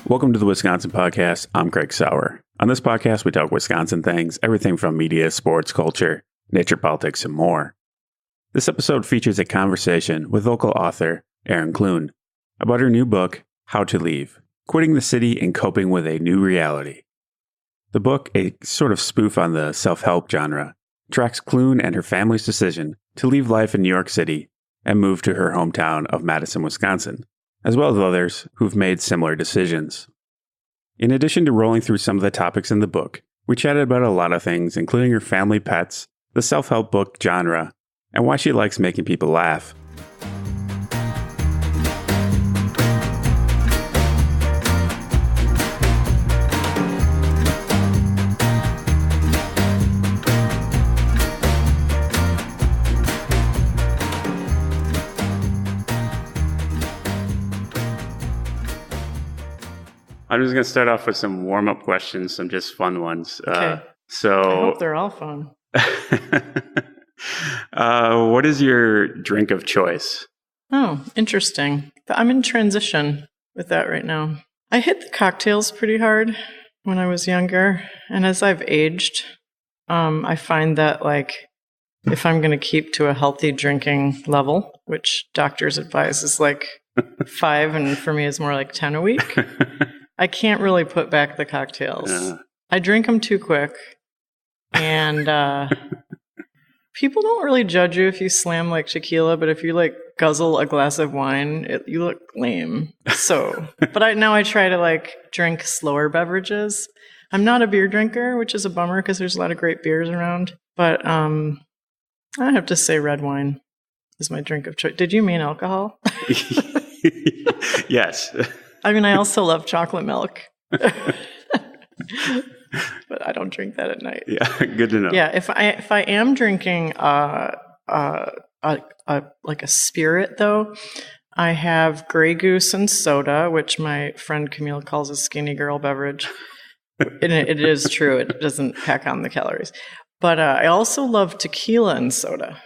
Welcome to the Wisconsin Podcast. I'm Craig Sauer. On this podcast, we talk Wisconsin things, everything from media, sports, culture, nature, politics, and more. This episode features a conversation with local author Erin Clune about her new book, How to Leave, Quitting the City and Coping with a New Reality. The book, a sort of spoof on the self-help genre, tracks Clune and her family's decision to leave life in New York City and move to her hometown of Madison, Wisconsin, as well as others who've made similar decisions. In addition to rolling through some of the topics in the book, we chatted about a lot of things, including her family pets, the self-help book genre, and why she likes making people laugh. I'm just going to start off with some warm-up questions, some just fun ones. Okay. I hope they're all fun. What is your drink of choice? Oh, interesting. I'm in transition with that right now. I hit the cocktails pretty hard when I was younger, and as I've aged, I find that if I'm going to keep to a healthy drinking level, which doctors advise is 5, and for me is more like 10 a week, I can't really put back the cocktails. Yeah. I drink them too quick, and people don't really judge you if you slam tequila, but if you guzzle a glass of wine, you look lame. So, but I try to drink slower beverages. I'm not a beer drinker, which is a bummer because there's a lot of great beers around. But I have to say red wine is my drink of choice. Did you mean alcohol? Yes. I mean, I also love chocolate milk. But I don't drink that at night. Yeah, good to know. Yeah, if I am drinking a spirit though, I have Grey Goose and soda, which my friend Camille calls a skinny girl beverage. And it is true; it doesn't pack on the calories. But I also love tequila and soda.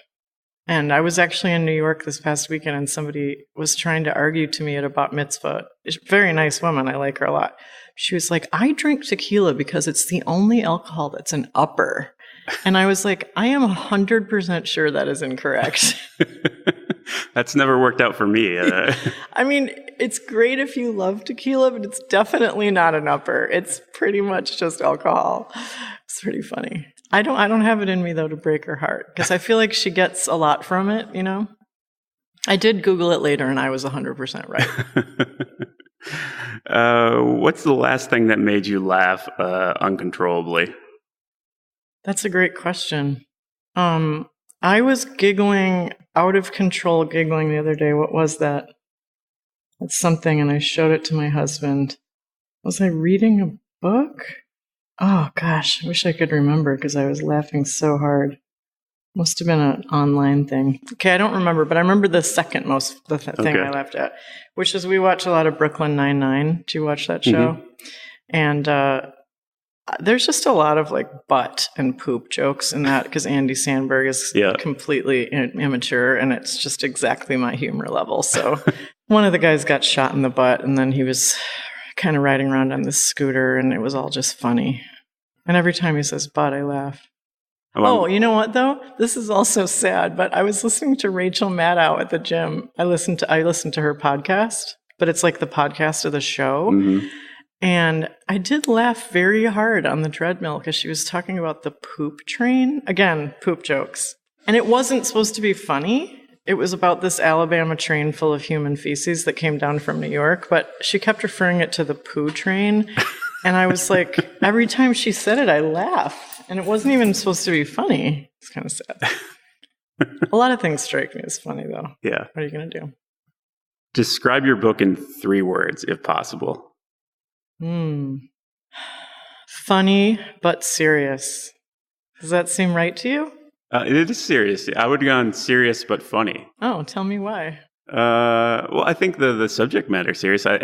And I was actually in New York this past weekend, and somebody was trying to argue to me at a bat mitzvah. She's a very nice woman. I like her a lot. She was like, I drink tequila because it's the only alcohol that's an upper. And I was like, I am 100% sure that is incorrect. That's never worked out for me. I mean, it's great if you love tequila, but it's definitely not an upper. It's pretty much just alcohol. It's pretty funny. I don't have it in me, though, to break her heart, because I feel like she gets a lot from it, you know? I did Google it later, and I was 100% right. What's the last thing that made you laugh uncontrollably? That's a great question. I was giggling, out of control giggling the other day. What was that? It's something, and I showed it to my husband. Was I reading a book? Oh, gosh, I wish I could remember because I was laughing so hard. Must have been an online thing. Okay, I don't remember, but I remember the second most thing I laughed at, which is we watch a lot of Brooklyn Nine-Nine. Do you watch that show? Mm-hmm. And there's just a lot of butt and poop jokes in that because Andy Samberg is completely immature, and it's just exactly my humor level. So one of the guys got shot in the butt, and then he was kind of riding around on this scooter, and it was all just funny. And every time he says butt, I laugh. Oh, you know what though? This is also sad, but I was listening to Rachel Maddow at the gym. I listened to her podcast, but it's like the podcast of the show. Mm-hmm. And I did laugh very hard on the treadmill because she was talking about the poop train. Again, poop jokes. And it wasn't supposed to be funny. It was about this Alabama train full of human feces that came down from New York, but she kept referring it to the poo train. And I was like, every time she said it, I laughed. And it wasn't even supposed to be funny. It's kind of sad. A lot of things strike me as funny, though. Yeah. What are you going to do? Describe your book in 3 words, if possible. Funny, but serious. Does that seem right to you? It is serious. I would go on serious but funny. Oh, tell me why. Well, I think the subject matter is serious. I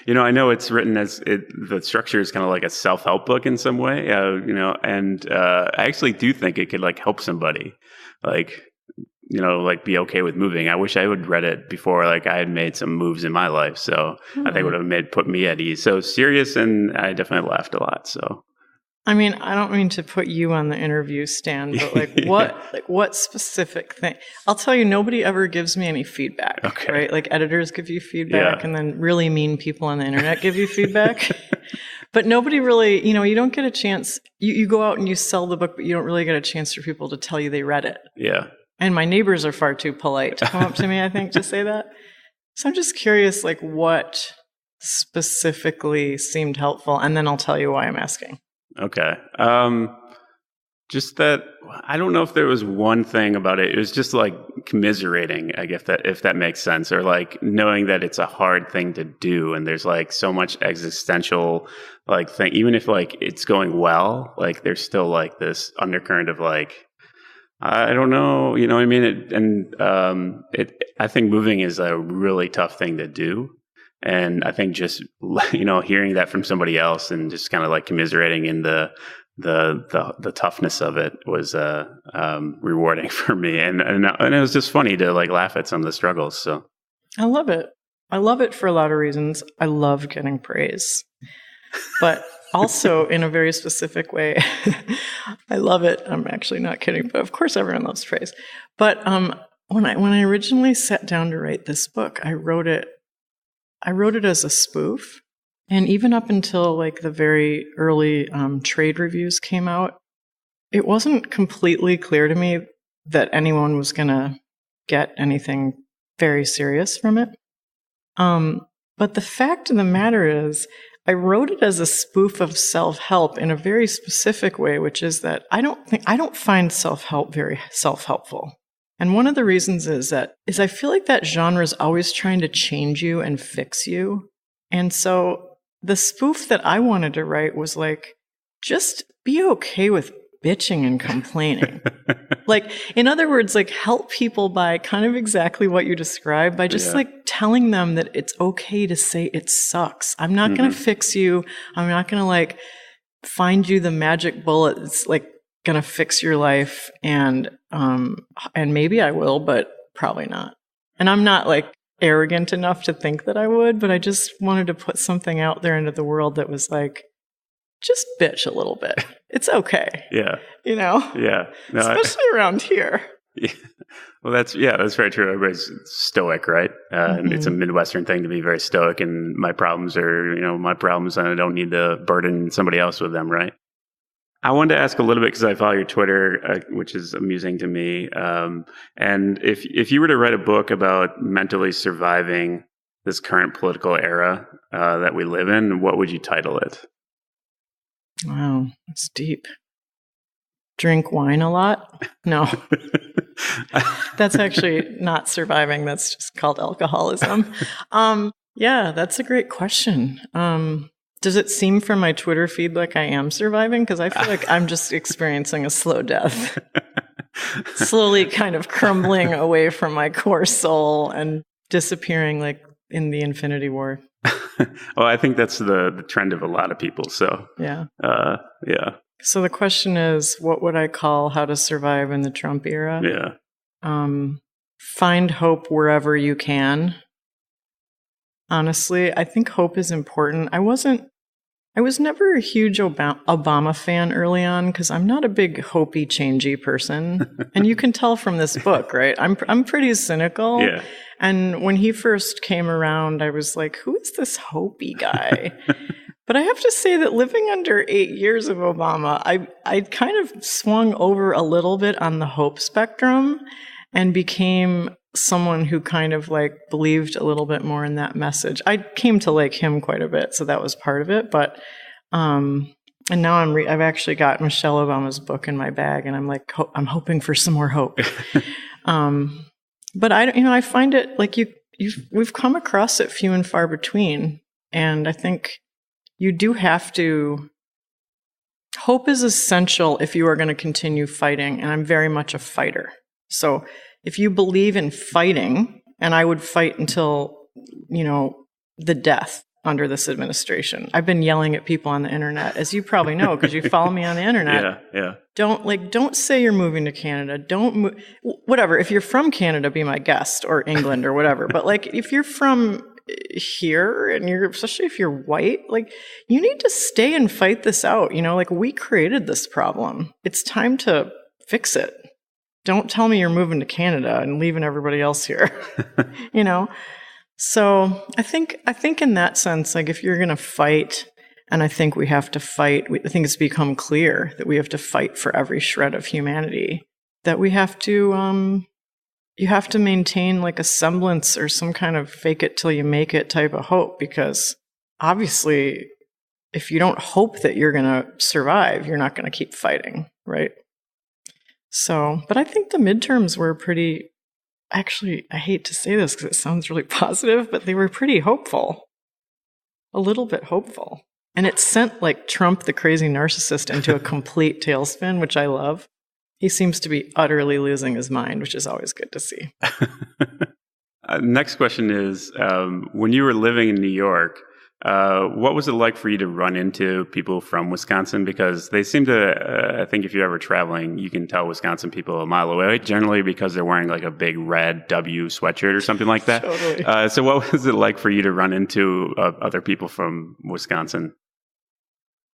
know it's written as the structure is kind of like a self-help book in some way, and I actually do think it could help somebody. like be okay with moving. I wish I would read it before like I had made some moves in my life. So I think it would have put me at ease. So serious, and I definitely laughed a lot. So I mean, I don't mean to put you on the interview stand, but like what specific thing? I'll tell you, nobody ever gives me any feedback, right? Like editors give you feedback, and then really mean people on the internet give you feedback. But nobody really, you don't get a chance. You go out and you sell the book, but you don't really get a chance for people to tell you they read it. Yeah. And my neighbors are far too polite to come up to me, I think, to say that. So I'm just curious, like what specifically seemed helpful, and then I'll tell you why I'm asking. Okay. Just that, I don't know if there was one thing about it. It was just like commiserating, I guess, if that makes sense, or like knowing that it's a hard thing to do. And there's like so much existential like thing, even if like it's going well, like there's still like this undercurrent of like, I don't know, you know what I mean? I think moving is a really tough thing to do. And I think just, hearing that from somebody else and just kind of like commiserating in the toughness of it was rewarding for me. And it was just funny to like laugh at some of the struggles. So I love it. I love it for a lot of reasons. I love getting praise, but also in a very specific way. I love it. I'm actually not kidding, but of course everyone loves praise. But when I originally sat down to write this book, I wrote it as a spoof. And even up until like the very early trade reviews came out, it wasn't completely clear to me that anyone was going to get anything very serious from it. But the fact of the matter is, I wrote it as a spoof of self-help in a very specific way, which is that I don't find self-help very self-helpful. And one of the reasons is I feel like that genre is always trying to change you and fix you. And so the spoof that I wanted to write was like, just be okay with bitching and complaining. Like, in other words, like help people by kind of exactly what you described, by just like telling them that it's okay to say it sucks. I'm not going to fix you. I'm not going to like find you the magic bullet that's like going to fix your life. And maybe I will, but probably not. And I'm not like arrogant enough to think that I would, but I just wanted to put something out there into the world that was like, just bitch a little bit. It's okay. Yeah. Yeah. No, especially around here. Yeah. Well, that's very true. Everybody's stoic, right? And it's a Midwestern thing to be very stoic, and my problems are, my problems, and I don't need to burden somebody else with them, right? I wanted to ask a little bit, because I follow your Twitter, which is amusing to me. And if you were to write a book about mentally surviving this current political era that we live in, what would you title it? Wow, that's deep. Drink wine a lot? No. That's actually not surviving. That's just called alcoholism. Yeah, that's a great question. Does it seem from my Twitter feed like I am surviving? Because I feel like I'm just experiencing a slow death. Slowly kind of crumbling away from my core soul and disappearing like in the Infinity War. Well, I think that's the trend of a lot of people. So yeah. Yeah. So the question is, what would I call how to survive in the Trump era? Yeah. Find hope wherever you can. Honestly, I think hope is important. I was never a huge Obama fan early on, because I'm not a big hopey, changey person. And you can tell from this book, right? I'm pretty cynical. Yeah. And when he first came around, I was like, who is this hopey guy? But I have to say that living under 8 years of Obama, I kind of swung over a little bit on the hope spectrum and became someone who kind of like believed a little bit more in that message. I came to like him quite a bit, so that was part of it. But and now I've actually got Michelle Obama's book in my bag, and I'm like, I'm hoping for some more hope. But I find it like we've come across it few and far between, and I think you do have to. Hope is essential if you are going to continue fighting, and I'm very much a fighter. So if you believe in fighting, and I would fight until, the death, under this administration. I've been yelling at people on the internet, as you probably know, because you follow me on the internet. Yeah. Don't say you're moving to Canada. Don't move. Whatever. If you're from Canada, be my guest, or England or whatever. But like, if you're from here and especially if you're white, like, you need to stay and fight this out. Like, we created this problem. It's time to fix it. Don't tell me you're moving to Canada and leaving everybody else here. So I think in that sense, like, if you're going to fight, and I think we have to fight, I think it's become clear that we have to fight for every shred of humanity, that we have to, you have to maintain like a semblance or some kind of fake it till you make it type of hope, because obviously if you don't hope that you're going to survive, you're not going to keep fighting, right? So, but I think the midterms were pretty, actually, I hate to say this because it sounds really positive, but they were pretty hopeful. A little bit hopeful. And it sent like Trump, the crazy narcissist, into a complete tailspin, which I love. He seems to be utterly losing his mind, which is always good to see. Next question is, when you were living in New York, what was it like for you to run into people from Wisconsin? Because they seem to, I think if you're ever traveling, you can tell Wisconsin people a mile away, generally because they're wearing like a big red W sweatshirt or something like that. Totally. So what was it like for you to run into other people from Wisconsin?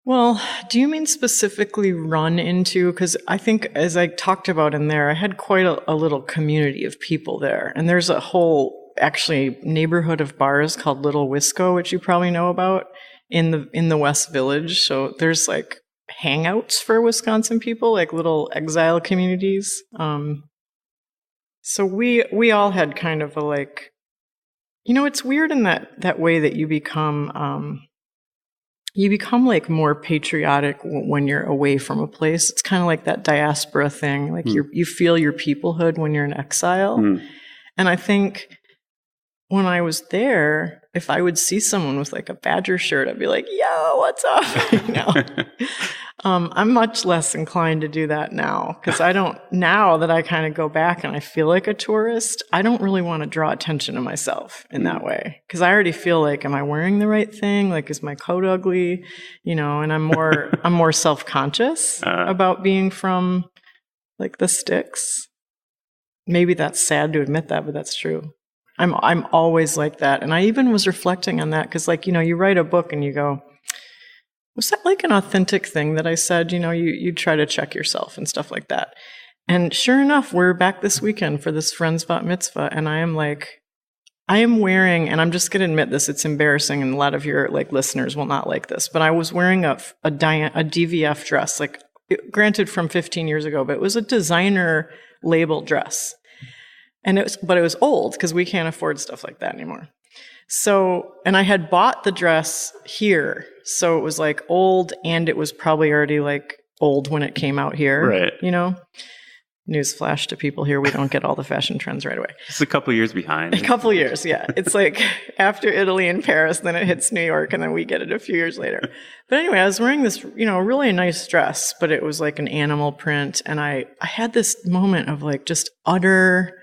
Well, do you mean specifically run into? Because I think, as I talked about in there, I had quite a little community of people there. And there's a whole, actually, neighborhood of bars called Little Wisco, which you probably know about, in the West Village. So there's like hangouts for Wisconsin people, like little exile communities. So we all had kind of a like, it's weird in that way that you become like more patriotic when you're away from a place. It's kind of like that diaspora thing. Like you feel your peoplehood when you're in exile. And I think when I was there, if I would see someone with like a Badger shirt, I'd be like, yo, what's up? I'm much less inclined to do that now, because now that I kind of go back and I feel like a tourist, I don't really want to draw attention to myself in that way. Because I already feel like, am I wearing the right thing? Like, is my coat ugly? And I'm more self-conscious about being from like the sticks. Maybe that's sad to admit that, but that's true. I'm always like that. And I even was reflecting on that, because like, you write a book and you go, was that like an authentic thing that I said? You try to check yourself and stuff like that. And sure enough, we're back this weekend for this friend's bat mitzvah. And I am wearing, and I'm just going to admit this, it's embarrassing, and a lot of your like listeners will not like this, but I was wearing a DVF dress, like granted from 15 years ago, but it was a designer label dress. But it was old, because we can't afford stuff like that anymore. So, and I had bought the dress here, so it was like old, and it was probably already like old when it came out here. Right. Newsflash to people here, we don't get all the fashion trends right away. It's a couple years behind. A couple years, yeah. It's like after Italy and Paris, then it hits New York, and then we get it a few years later. But anyway, I was wearing this, really nice dress, but it was like an animal print, and I had this moment of like just utter,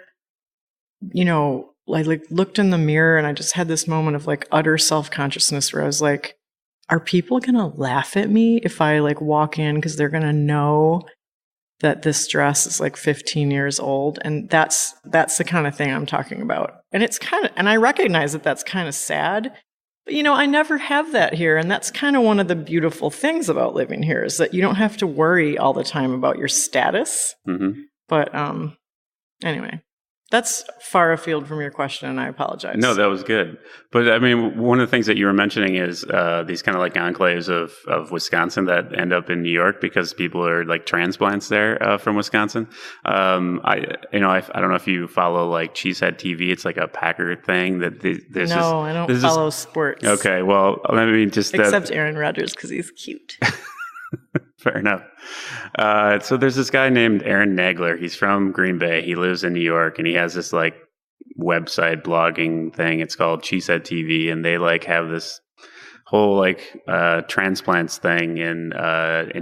I like looked in the mirror, and I just had this moment of like utter self-consciousness where I was like, are people going to laugh at me if I like walk in, because they're going to know that this dress is like 15 years old? And that's the kind of thing I'm talking about. And and I recognize that that's kind of sad, but I never have that here. And that's kind of one of the beautiful things about living here, is that you don't have to worry all the time about your status. Mm-hmm. But anyway. That's far afield from your question, and I apologize. No, that was good. But I mean, one of the things that you were mentioning is these kind of like enclaves of Wisconsin that end up in New York because people are like transplants there from Wisconsin. I don't know if you follow like Cheesehead TV. It's like a Packer thing that there's. No, I don't follow sports. Okay, well, I mean, just except Aaron Rodgers, because he's cute. Fair enough. So there's this guy named Aaron Nagler. He's from Green Bay. He lives in New York, and he has this like website blogging thing. It's called Cheesehead TV, and they like have this whole like transplants thing in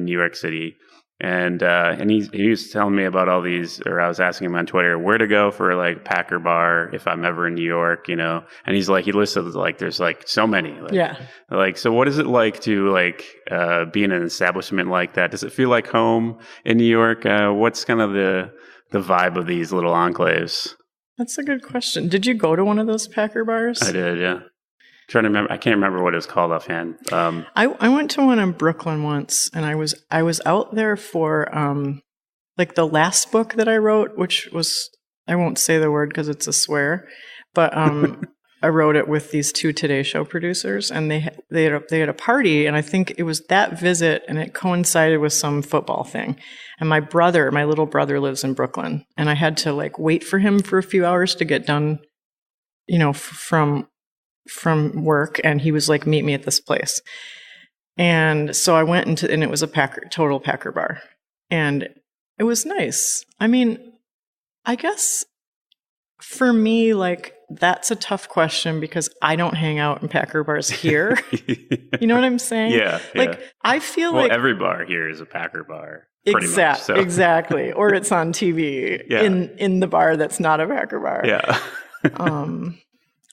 New York City. And he was telling me about all these, or I was asking him on Twitter where to go for like Packer Bar if I'm ever in New York, you know. And he's like, he listed like there's like so many. Like, Yeah. Like, so what is it like to like be in an establishment like that? Does it feel like home in New York? What's kind of the vibe of these little enclaves? That's a good question. Did you go to one of those Packer bars? I did, yeah. Trying to remember, I can't remember what it was called offhand. I went to one in Brooklyn once, and I was out there for like the last book that I wrote, which was, I won't say the word because it's a swear, but I wrote it with these two Today Show producers, and they had a party, and I think it was that visit, and it coincided with some football thing. And my little brother lives in Brooklyn, and I had to like wait for him for a few hours to get done, you know, from work, and he was like, meet me at this place. And so I went and it was a total Packer bar, and it was nice. I mean, I guess for me, like, that's a tough question because I don't hang out in Packer bars here. You know what I'm saying? Yeah. Like, I feel like every bar here is a Packer bar. Pretty much, so. Exactly. Or it's on TV in the bar that's not a Packer bar. Yeah.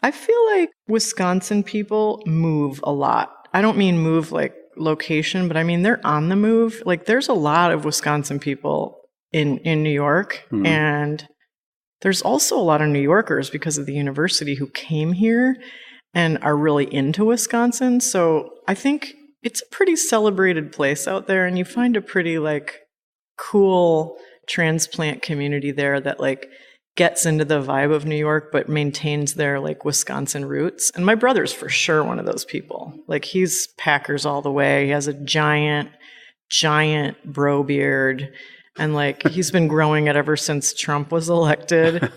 I feel like Wisconsin people move a lot. I don't mean move like location, but I mean they're on the move. Like there's a lot of Wisconsin people in New York, and there's also a lot of New Yorkers because of the university who came here and are really into Wisconsin. So I think it's a pretty celebrated place out there, and you find a pretty like cool transplant community there that like gets into the vibe of New York, but maintains their like Wisconsin roots. And my brother's for sure one of those people. Like he's Packers all the way. He has a giant bro beard. And like he's been growing it ever since Trump was elected.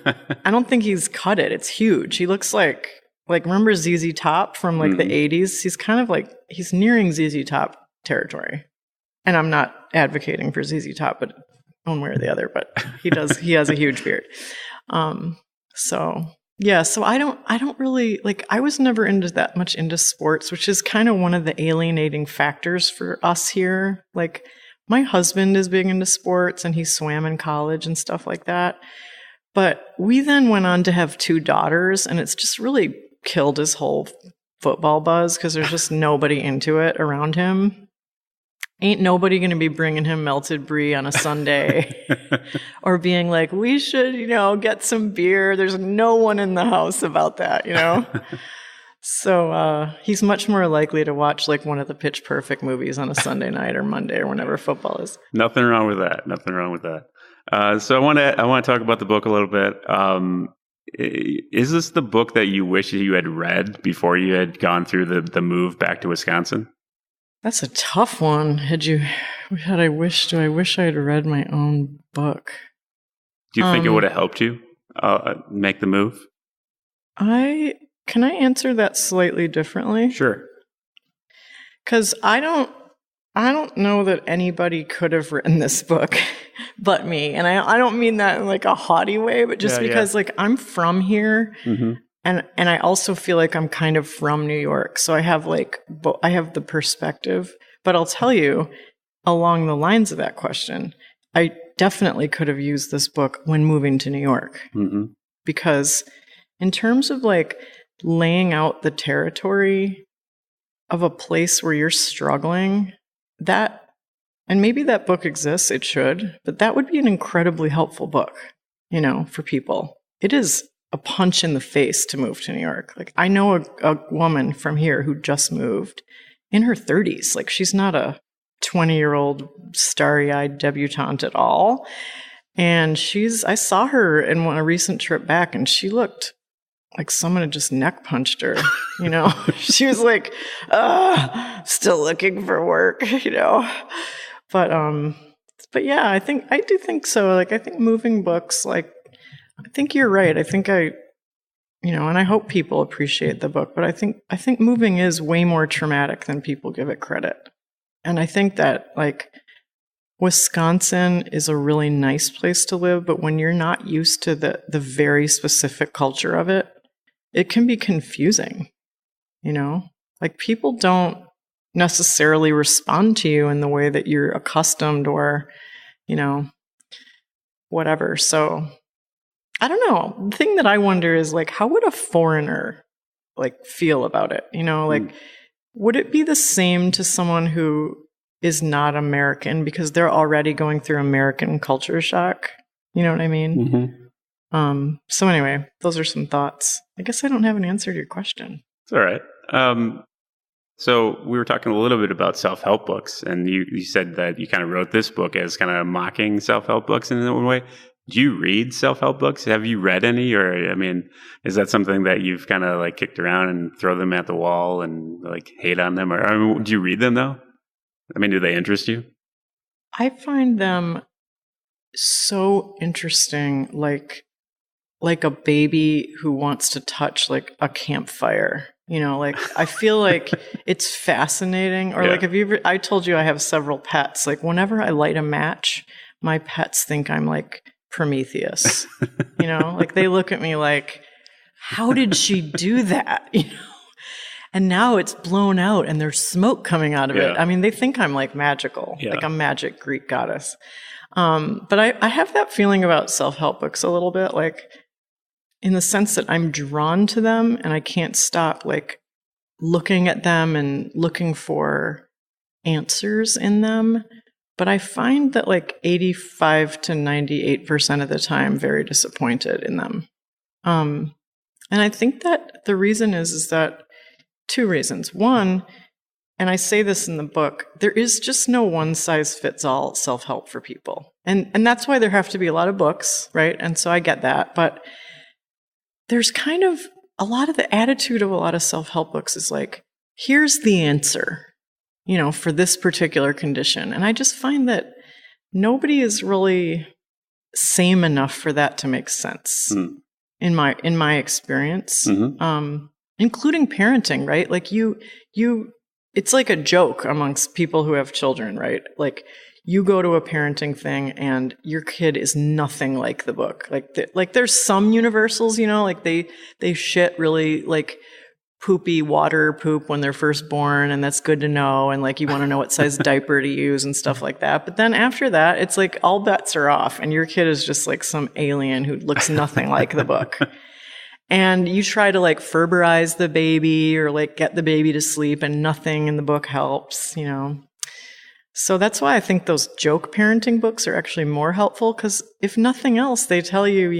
I don't think he's cut it. It's huge. He looks like remember ZZ Top from like the 80s? He's kind of like, he's nearing ZZ Top territory. And I'm not advocating for ZZ Top, but one way or the other, but he has a huge beard. So I don't really like, I was never that much into sports, which is kind of one of the alienating factors for us here. Like my husband is big into sports and he swam in college and stuff like that. But we then went on to have two daughters, and it's just really killed his whole football buzz because there's just nobody into it around him. Ain't nobody going to be bringing him melted brie on a Sunday or being like, we should, get some beer. There's no one in the house about that, So he's much more likely to watch like one of the Pitch Perfect movies on a Sunday night or Monday or whenever football is. Nothing wrong with that. So I want to talk about the book a little bit. Is this the book that you wish you had read before you had gone through the move back to Wisconsin? That's a tough one. Do I wish I had read my own book? Do you think it would have helped you make the move? Can I answer that slightly differently? Sure. Because I don't know that anybody could have written this book but me. And I don't mean that in like a haughty way, but just because like I'm from here. Mm-hmm. And I also feel like I'm kind of from New York. So I have I have the perspective. But I'll tell you, along the lines of that question, I definitely could have used this book when moving to New York. Mm-hmm. Because in terms of like laying out the territory of a place where you're struggling, and maybe that book exists, it should, but that would be an incredibly helpful book, for people. It is a punch in the face to move to New York. Like I know a woman from here who just moved in her 30s. Like she's not a 20-year-old starry-eyed debutante at all. And I saw her in a recent trip back, and she looked like someone had just neck punched her, She was like, still looking for work, But yeah, I do think so. Like I think moving books, like I think you're right. I think and I hope people appreciate the book, but I think moving is way more traumatic than people give it credit. And I think that like Wisconsin is a really nice place to live, but when you're not used to the very specific culture of it, it can be confusing, Like people don't necessarily respond to you in the way that you're accustomed or, whatever. So I don't know. The thing that I wonder is like, how would a foreigner like feel about it? Would it be the same to someone who is not American because they're already going through American culture shock? You know what I mean? Mm-hmm. So anyway, those are some thoughts. I guess I don't have an answer to your question. It's all right. So we were talking a little bit about self-help books, and you said that you kind of wrote this book as kind of mocking self-help books in one way. Do you read self-help books? Have you read any? Or, I mean, is that something that you've kind of like kicked around and throw them at the wall and like hate on them? Or do you read them though? I mean, do they interest you? I find them so interesting, like a baby who wants to touch like a campfire. Like I feel like it's fascinating. Or Yeah. like, I told you I have several pets. Like whenever I light a match, my pets think I'm like Prometheus. Like they look at me like, how did she do that? And now it's blown out and there's smoke coming out of it. I mean, they think I'm like magical, like a magic Greek goddess. But I have that feeling about self-help books a little bit, like in the sense that I'm drawn to them and I can't stop like looking at them and looking for answers in them. But I find that like 85 to 98% of the time, very disappointed in them. And I think that the reason is that two reasons. One, and I say this in the book, there is just no one size fits all self-help for people. And that's why there have to be a lot of books, right? And so I get that. But there's kind of a lot of the attitude of a lot of self-help books is like, here's the answer, for this particular condition. And I just find that nobody is really sane enough for that to make sense in my experience, including parenting, right? Like it's like a joke amongst people who have children, right? Like you go to a parenting thing and your kid is nothing like the book. Like there's some universals, like they shit really like poopy water poop when they're first born, and that's good to know. And like you want to know what size diaper to use and stuff like that. But then after that, it's like all bets are off, and your kid is just like some alien who looks nothing like the book. And you try to like Ferberize the baby or like get the baby to sleep, and nothing in the book helps, So that's why I think those joke parenting books are actually more helpful, because if nothing else, they tell you,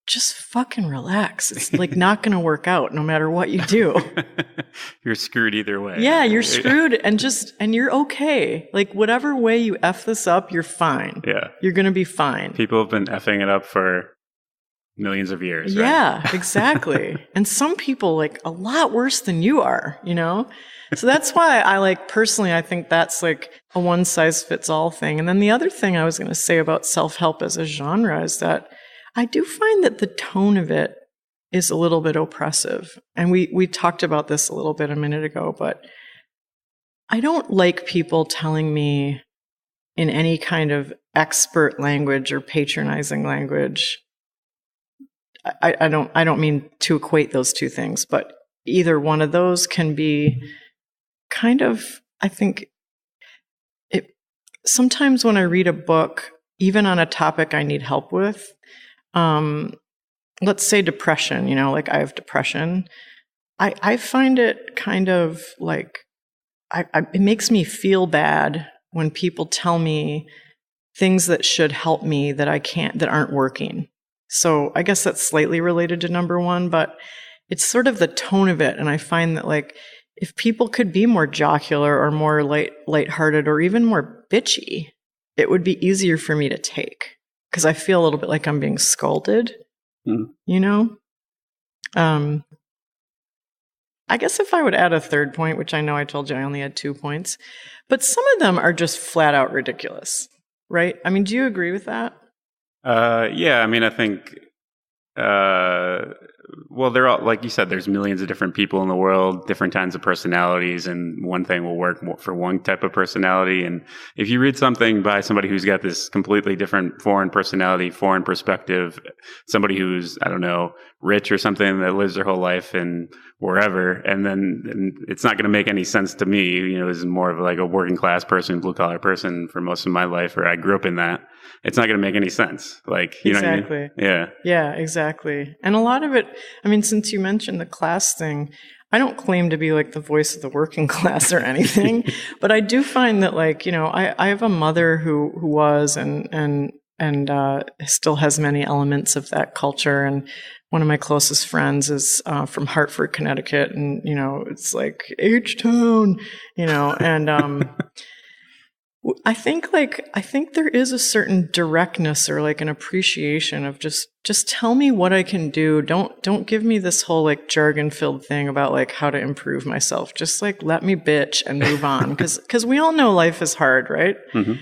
just fucking relax. It's like not going to work out no matter what you do. You're screwed either way. Yeah, you're screwed and you're okay. Like whatever way you F this up, you're fine. Yeah. You're going to be fine. People have been effing it up for millions of years. Right? Yeah, exactly. And some people like a lot worse than you are, So that's why I like personally, I think that's like a one size fits all thing. And then the other thing I was going to say about self-help as a genre is that I do find that the tone of it is a little bit oppressive. And we talked about this a little bit a minute ago, but I don't like people telling me in any kind of expert language or patronizing language. I don't mean to equate those two things, but either one of those can be kind of, I think, sometimes when I read a book, even on a topic I need help with, let's say depression, like I have depression, I find it kind of like, it makes me feel bad when people tell me things that should help me that aren't working. So I guess that's slightly related to number one, but it's sort of the tone of it. And I find that like, if people could be more jocular or more lighthearted or even more bitchy, it would be easier for me to take, because I feel a little bit like I'm being scolded, I guess if I would add a third point, which I know I told you I only had 2 points, but some of them are just flat out ridiculous, right? I mean, do you agree with that? Yeah, I mean, I think Well, they're all, like you said, there's millions of different people in the world, different kinds of personalities, and one thing will work more for one type of personality. And if you read something by somebody who's got this completely different foreign personality, foreign perspective, somebody who's, I don't know, rich or something that lives their whole life in wherever, and it's not going to make any sense to me. You know, as more of like a working class person, blue collar person for most of my life, or I grew up in that. It's not going to make any sense. Like, you know what I mean? Yeah. Yeah, exactly. And a lot of it, I mean, since you mentioned the class thing, I don't claim to be like the voice of the working class or anything, but I do find that, like, you know, I have a mother who was and still has many elements of that culture. And one of my closest friends is from Hartford, Connecticut. And, you know, it's like H-Town, you know, and I think there is a certain directness or like an appreciation of just tell me what I can do. Don't give me this whole like jargon filled thing about like how to improve myself. Just like let me bitch and move on, because we all know life is hard, right? Mm-hmm.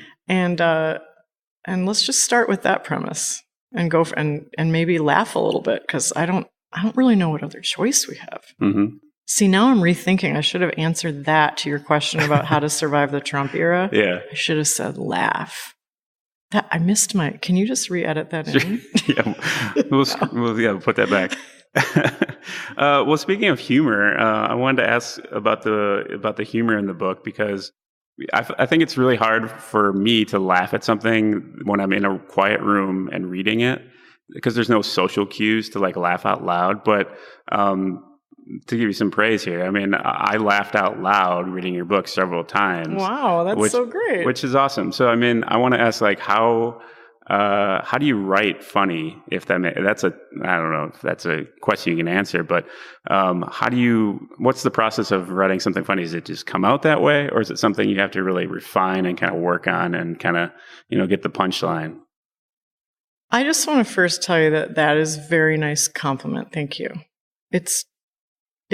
And let's just start with that premise and go and maybe laugh a little bit, because I don't really know what other choice we have. Mm-hmm. See, now I'm rethinking. I should have answered that to your question about how to survive the Trump era. Yeah. I should have said laugh. That I missed my. Can you just re-edit that in? Yeah, we'll put that back. Well, speaking of humor, I wanted to ask about the humor in the book, because I think it's really hard for me to laugh at something when I'm in a quiet room and reading it, because there's no social cues to like laugh out loud. But to give you some praise here, I mean, I laughed out loud reading your book several times. Wow, that's so great. Which is awesome. So, I mean, I want to ask, like, how do you write funny? If I don't know if that's a question you can answer, but what's the process of writing something funny? Does it just come out that way, or is it something you have to really refine and kind of work on and kind of, you know, get the punchline? I just want to first tell you that is a very nice compliment. Thank you.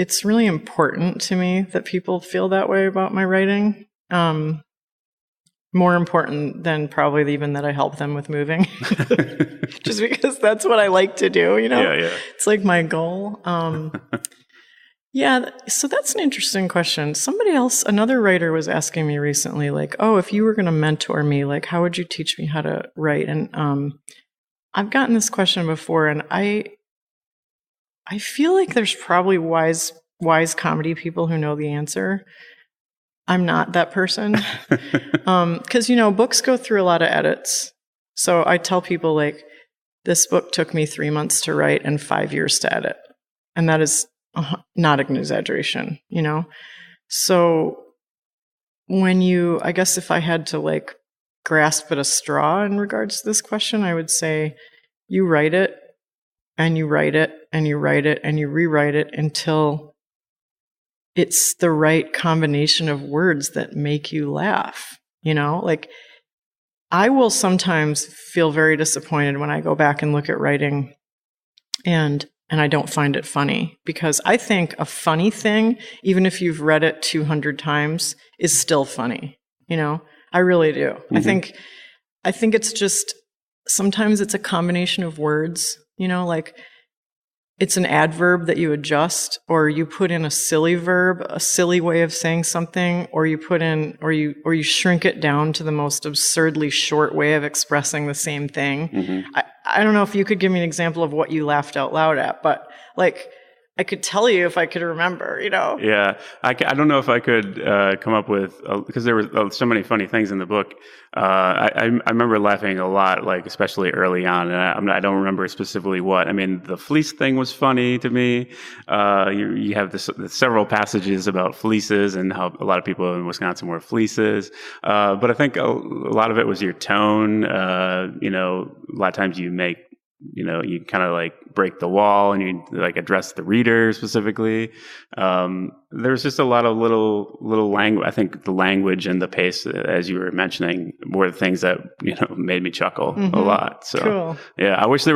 It's really important to me that people feel that way about my writing. More important than probably even that I help them with moving. Just because that's what I like to do, you know? Yeah. It's like my goal. Yeah, so that's an interesting question. Another writer was asking me recently, like, oh, if you were going to mentor me, like, how would you teach me how to write? And I've gotten this question before, and I feel like there's probably wise comedy people who know the answer. I'm not that person. Because, you know, books go through a lot of edits. So I tell people, like, this book took me 3 months to write and 5 years to edit. And that is not an exaggeration, you know? So I guess if I had to, like, grasp at a straw in regards to this question, I would say you write it, and you write it, and you write it, and you rewrite it until it's the right combination of words that make you laugh. You know, like, I will sometimes feel very disappointed when I go back and look at writing and I don't find it funny, because I think a funny thing, even if you've read it 200 times, is still funny. You know, I really do. Mm-hmm. I think it's just, sometimes it's a combination of words, you know, like it's an adverb that you adjust, or you put in a silly verb, a silly way of saying something, or you put in, or you shrink it down to the most absurdly short way of expressing the same thing. Mm-hmm. I don't know if you could give me an example of what you laughed out loud at, but like, I could tell you if I could remember, you know? Yeah. I don't know if I could come up with, because there were so many funny things in the book. I remember laughing a lot, like, especially early on, and I don't remember specifically what. I mean, the fleece thing was funny to me. You have several passages about fleeces and how a lot of people in Wisconsin wear fleeces. But I think a lot of it was your tone. You know, a lot of times you kind of like break the wall and you like address the reader specifically. There's just a lot of little language. I think the language and the pace, as you were mentioning, were the things that, you know, made me chuckle a lot. So cool. Yeah, I wish I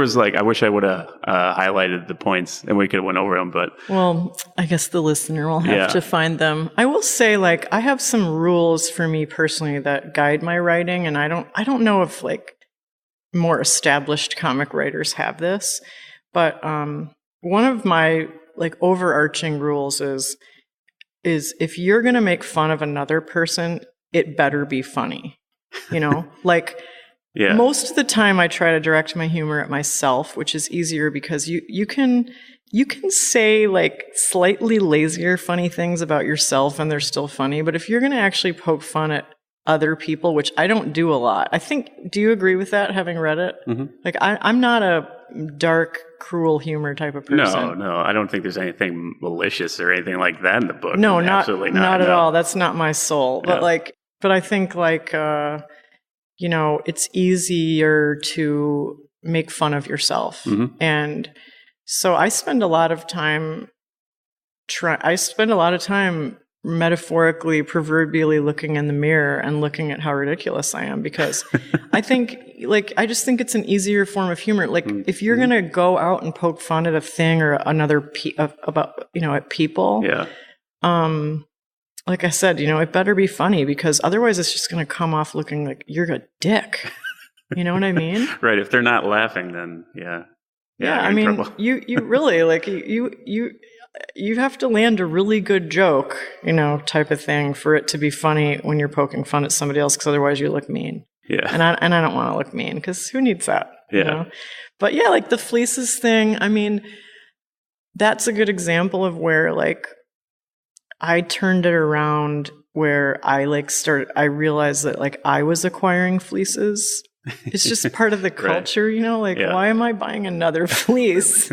would have highlighted the points and we could have went over them, but. Well, I guess the listener will have to find them. I will say, like, I have some rules for me personally that guide my writing, and I don't know if, like, more established comic writers have this, But one of my like overarching rules is if you're going to make fun of another person, it better be funny. You know, like Yeah. most of the time I try to direct my humor at myself, which is easier because you can say like slightly lazier funny things about yourself and they're still funny. But if you're going to actually poke fun at other people, which I don't do a lot, I think, do you agree with that, having read it? Mm-hmm. Like I'm not a dark, cruel humor type of person. No, I don't think there's anything malicious or anything like that in the book. No, absolutely not at no. all. That's not my soul. But Yeah. but I think you know, it's easier to make fun of yourself. Mm-hmm. And so I spend a lot of time metaphorically, proverbially looking in the mirror and looking at how ridiculous I am, because I just think it's an easier form of humor. Like if you're going to go out and poke fun at a thing or another at people. Yeah. Like I said, you know, it better be funny, because otherwise it's just going to come off looking like you're a dick. You know what I mean? Right. If they're not laughing, then yeah. Yeah, I mean, you really like you have to land a really good joke, you know, type of thing for it to be funny when you're poking fun at somebody else, because otherwise you look mean. Yeah. And I don't want to look mean, because who needs that? Yeah. You know? But yeah, like the fleeces thing, I mean, that's a good example of where like I turned it around, where I realized that like I was acquiring fleeces. It's just part of the culture, you know, like, why am I buying another fleece?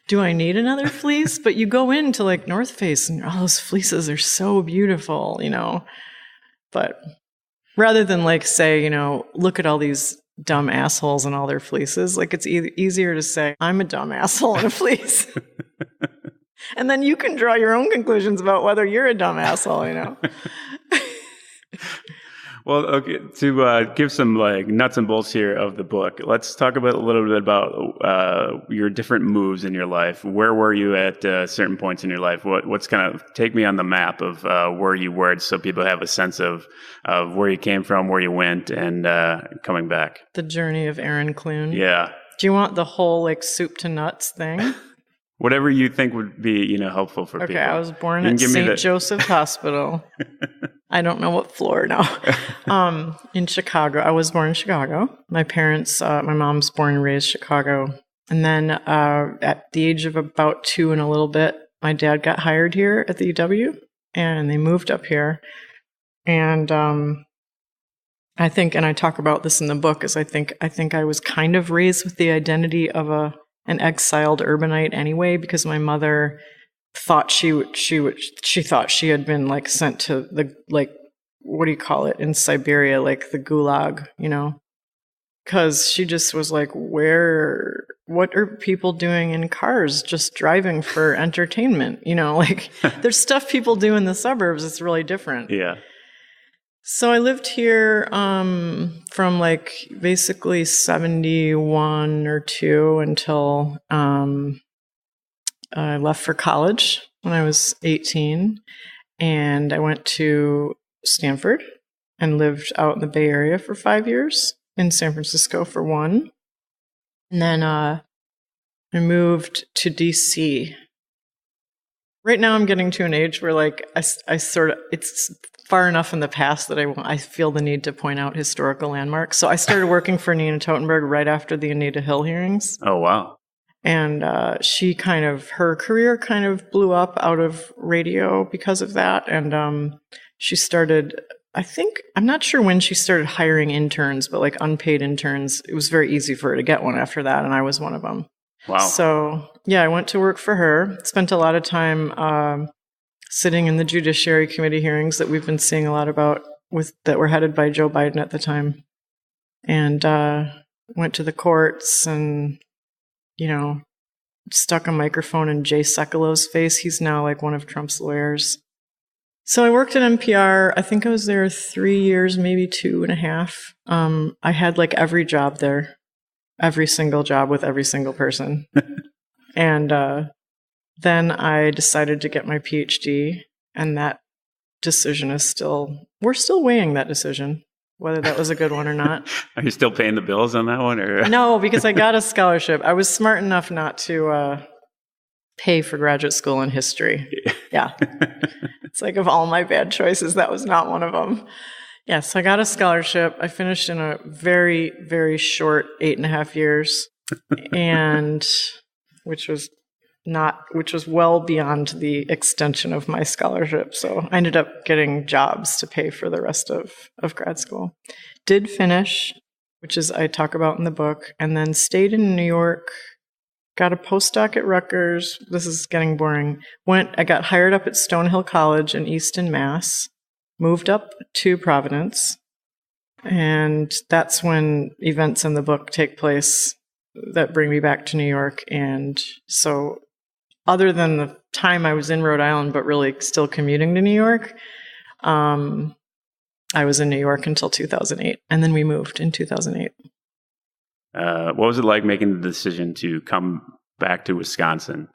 Do I need another fleece? But you go into like North Face and all those fleeces are so beautiful, you know. But rather than like say, you know, look at all these dumb assholes and all their fleeces, like it's easier to say, I'm a dumb asshole in a fleece. And then you can draw your own conclusions about whether you're a dumb asshole, you know. Well, okay, to give some like nuts and bolts here of the book, let's talk a little bit about your different moves in your life. Where were you at certain points in your life? What's kind of, take me on the map of where you were, so people have a sense of where you came from, where you went, and coming back. The journey of Erin Clune. Yeah. Do you want the whole like soup to nuts thing? Whatever you think would be, you know, helpful for people. Okay, I was born at St. Joseph's Hospital. I don't know what floor now. In Chicago. I was born in Chicago. My parents, my mom's born and raised Chicago. And then at the age of about 2 and a little bit, my dad got hired here at the UW, and they moved up here. And I think, and I talk about this in the book, is I think I was kind of raised with the identity of an exiled urbanite anyway, because my mother thought she thought she had been like sent to the, like, what do you call it in Siberia, like the gulag, you know, because she just was like, what are people doing in cars just driving for entertainment, you know, like there's stuff people do in the suburbs, it's really different. Yeah. So I lived here from like basically 71 or 2 until I left for college when I was 18. And I went to Stanford and lived out in the Bay Area for 5 years, in San Francisco for 1. And then I moved to DC. Right now I'm getting to an age where like I sort of, it's far enough in the past that I feel the need to point out historical landmarks. So I started working for Nina Totenberg right after the Anita Hill hearings. Oh, wow. And her career kind of blew up out of radio because of that. And she started, I'm not sure when she started hiring interns, but like unpaid interns. It was very easy for her to get one after that, and I was one of them. Wow. So, yeah, I went to work for her, spent a lot of time sitting in the Judiciary Committee hearings that we've been seeing a lot about, that were headed by Joe Biden at the time. And went to the courts and, you know, stuck a microphone in Jay Sekulo's face. He's now like one of Trump's lawyers. So I worked at NPR. I think I was there 3 years, maybe 2.5. I had like every job there, every single job with every single person. And then I decided to get my PhD, and that decision we're still weighing that decision. whether that was a good one or not. Are you still paying the bills on that one? Or No, because I got a scholarship. I was smart enough not to pay for graduate school in history. Yeah. It's like of all my bad choices, that was not one of them. Yes, I got a scholarship. I finished in a very, very short 8.5 years, and which was well beyond the extension of my scholarship. So I ended up getting jobs to pay for the rest of grad school. Did finish, which is I talk about in the book, and then stayed in New York, got a postdoc at Rutgers. This is getting boring. I got hired up at Stonehill College in Easton, Mass. Moved up to Providence, and that's when events in the book take place that bring me back to New York. And so other than the time I was in Rhode Island, but really still commuting to New York, I was in New York until 2008, and then we moved in 2008. What was it like making the decision to come back to Wisconsin?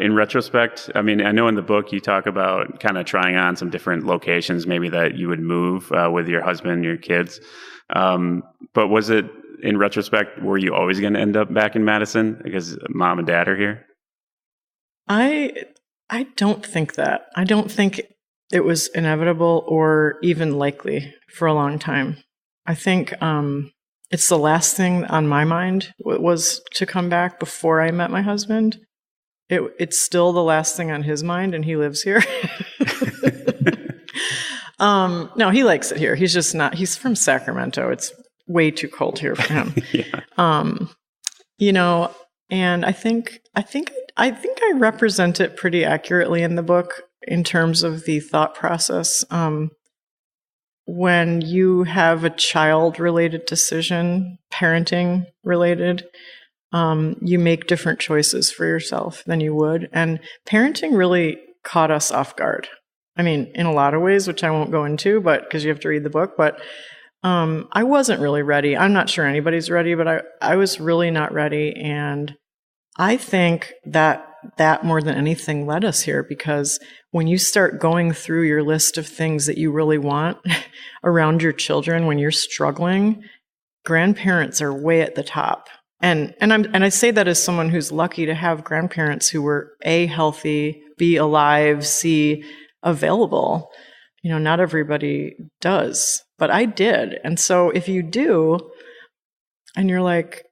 In retrospect, I mean, I know in the book you talk about kind of trying on some different locations, maybe that you would move with your husband and your kids. But was it, in retrospect, were you always going to end up back in Madison because mom and dad are here? I don't think that. I don't think it was inevitable or even likely for a long time. I think it's the last thing on my mind was to come back before I met my husband. It's still the last thing on his mind, and he lives here. No, he likes it here. He's just not. He's from Sacramento. It's way too cold here for him. Yeah. And I think I represent it pretty accurately in the book in terms of the thought process. When you have a child-related decision, parenting-related, you make different choices for yourself than you would. And parenting really caught us off guard. I mean, in a lot of ways, which I won't go into, but because you have to read the book. But I wasn't really ready. I'm not sure anybody's ready, but I was really not ready. And I think that more than anything led us here, because when you start going through your list of things that you really want around your children when you're struggling, grandparents are way at the top. And I say that as someone who's lucky to have grandparents who were A, healthy, B, alive, C, available. Not everybody does, but I did. And so if you do, and you're like,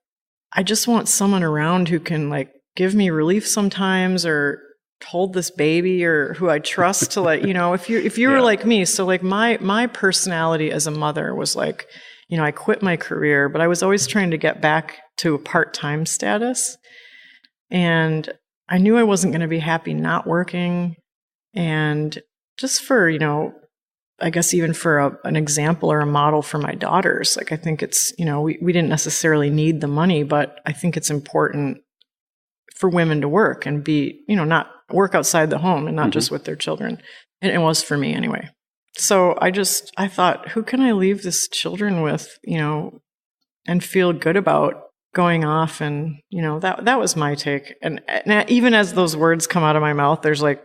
I just want someone around who can like give me relief sometimes, or hold this baby, or who I trust to if you were like me. So like my personality as a mother was like, I quit my career, but I was always trying to get back to a part-time status. And I knew I wasn't going to be happy not working. And just for, I guess even for an example or a model for my daughters, like I think it's, we didn't necessarily need the money, but I think it's important for women to work and be, not work outside the home and not just with their children. And it was for me anyway. So I thought, who can I leave this children with, and feel good about going off? And, that was my take. And even as those words come out of my mouth, there's like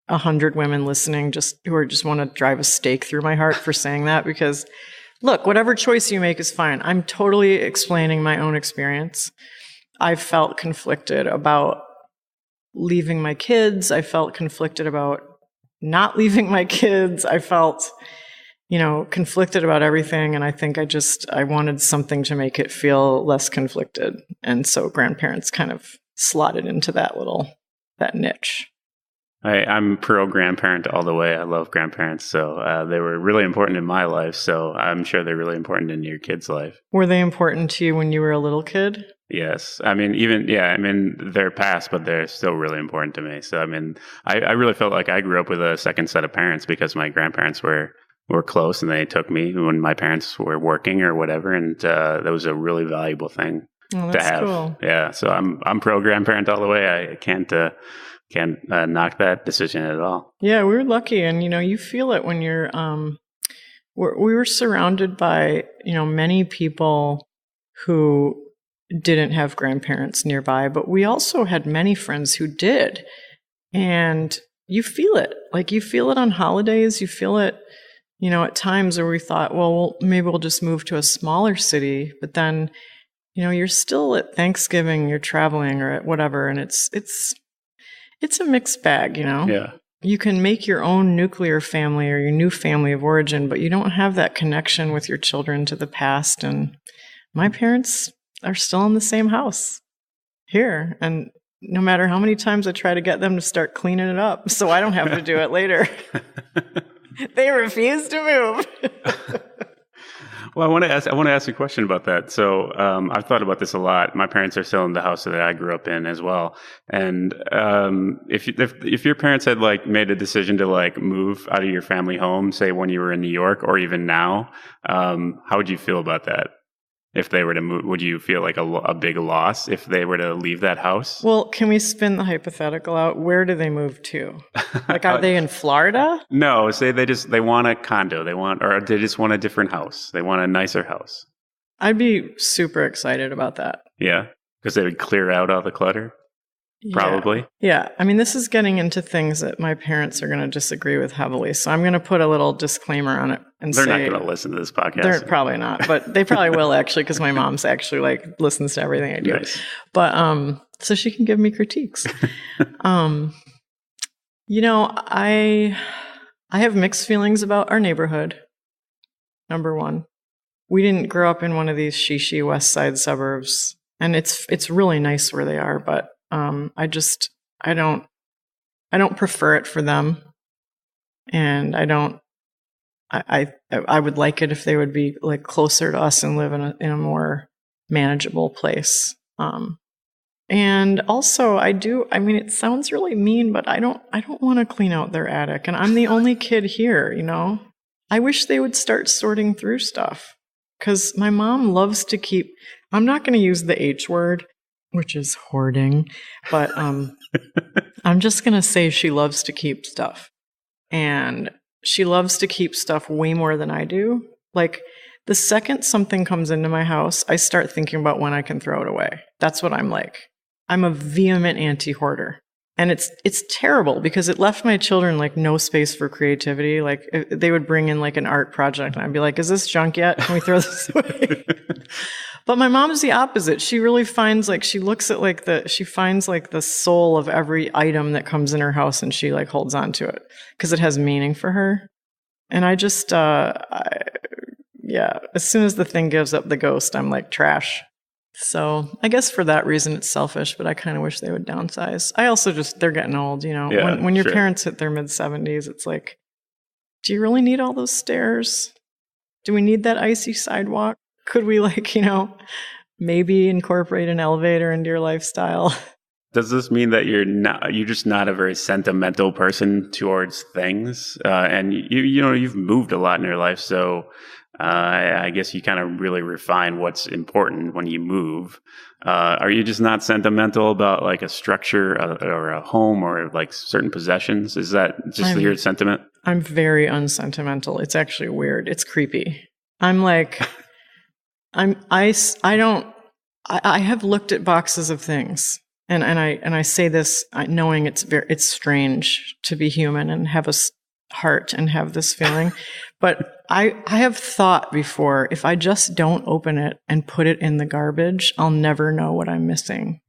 100 women listening who just want to drive a stake through my heart for saying that, because look, whatever choice you make is fine. I'm totally explaining my own experience. I felt conflicted about leaving my kids. I felt conflicted about not leaving my kids. I felt, conflicted about everything. And I think I wanted something to make it feel less conflicted. And so grandparents kind of slotted into that niche. I'm pro grandparent all the way. I love grandparents. So they were really important in my life. So I'm sure they're really important in your kid's life. Were they important to you when you were a little kid? Yes. I mean, they're past, but they're still really important to me. So, I mean, I really felt like I grew up with a second set of parents because my grandparents were close and they took me when my parents were working or whatever. And that was a really valuable thing to have. Cool. Yeah. So I'm pro grandparent all the way. I can't knock that decision at all. Yeah, we were lucky. And, you feel it when you're, we were surrounded by, many people who didn't have grandparents nearby, but we also had many friends who did. And you feel it. Like you feel it on holidays. You feel it, at times where we thought, well, maybe we'll just move to a smaller city, but then, you're still at Thanksgiving, you're traveling or at whatever, and it's a mixed bag, Yeah. You can make your own nuclear family or your new family of origin, but you don't have that connection with your children to the past. And my parents are still in the same house here. And no matter how many times I try to get them to start cleaning it up so I don't have to do it later, they refuse to move. Well, I want to ask you a question about that. So I've thought about this a lot. My parents are still in the house that I grew up in as well. And if your parents had made a decision to move out of your family home, say when you were in New York or even now, how would you feel about that? If they were to move, would you feel like a big loss if they were to leave that house? Well, can we spin the hypothetical out? Where do they move to? Are they in Florida? No, say they want a condo. Or they just want a different house. They want a nicer house. I'd be super excited about that. Yeah, because they would clear out all the clutter. Probably. Yeah. I mean, this is getting into things that my parents are going to disagree with heavily. So I'm going to put a little disclaimer on it and they're say... They're not going to listen to this podcast. They're probably not, but they probably will actually, because my mom's actually listens to everything I do. Nice. But so she can give me critiques. I have mixed feelings about our neighborhood. Number one, we didn't grow up in one of these shishi West Side suburbs, and it's really nice where they are, but I don't prefer it for them, and I would like it if they would be closer to us and live in a more manageable place. And also it sounds really mean, but I don't want to clean out their attic, and I'm the only kid here, I wish they would start sorting through stuff, because my mom loves to keep, I'm not going to use the H word, which is hoarding, but I'm just going to say she loves to keep stuff. And she loves to keep stuff way more than I do. The second something comes into my house, I start thinking about when I can throw it away. That's what I'm like. I'm a vehement anti-hoarder. And it's terrible because it left my children no space for creativity. They would bring in an art project and I'd be like, is this junk yet? Can we throw this away? But my mom's the opposite. She really finds she looks at she finds the soul of every item that comes in her house and she holds on to it because it has meaning for her. And I just, as soon as the thing gives up the ghost, I'm trash. So I guess for that reason it's selfish, but I kind of wish they would downsize. I also they're getting old, Yeah, when your sure. parents hit their mid-70s, it's do you really need all those stairs? Do we need that icy sidewalk? Could we maybe incorporate an elevator into your lifestyle? Does this mean that you're just not a very sentimental person towards things? And you've moved a lot in your life, so I guess you kind of really refine what's important when you move. Are you just not sentimental about a structure or a home or certain possessions? Is that just your sentiment? I'm very unsentimental. It's actually weird. It's creepy. I have looked at boxes of things, and I say this knowing it's strange to be human and have a heart and have this feeling, but I have thought before, if I just don't open it and put it in the garbage, I'll never know what I'm missing.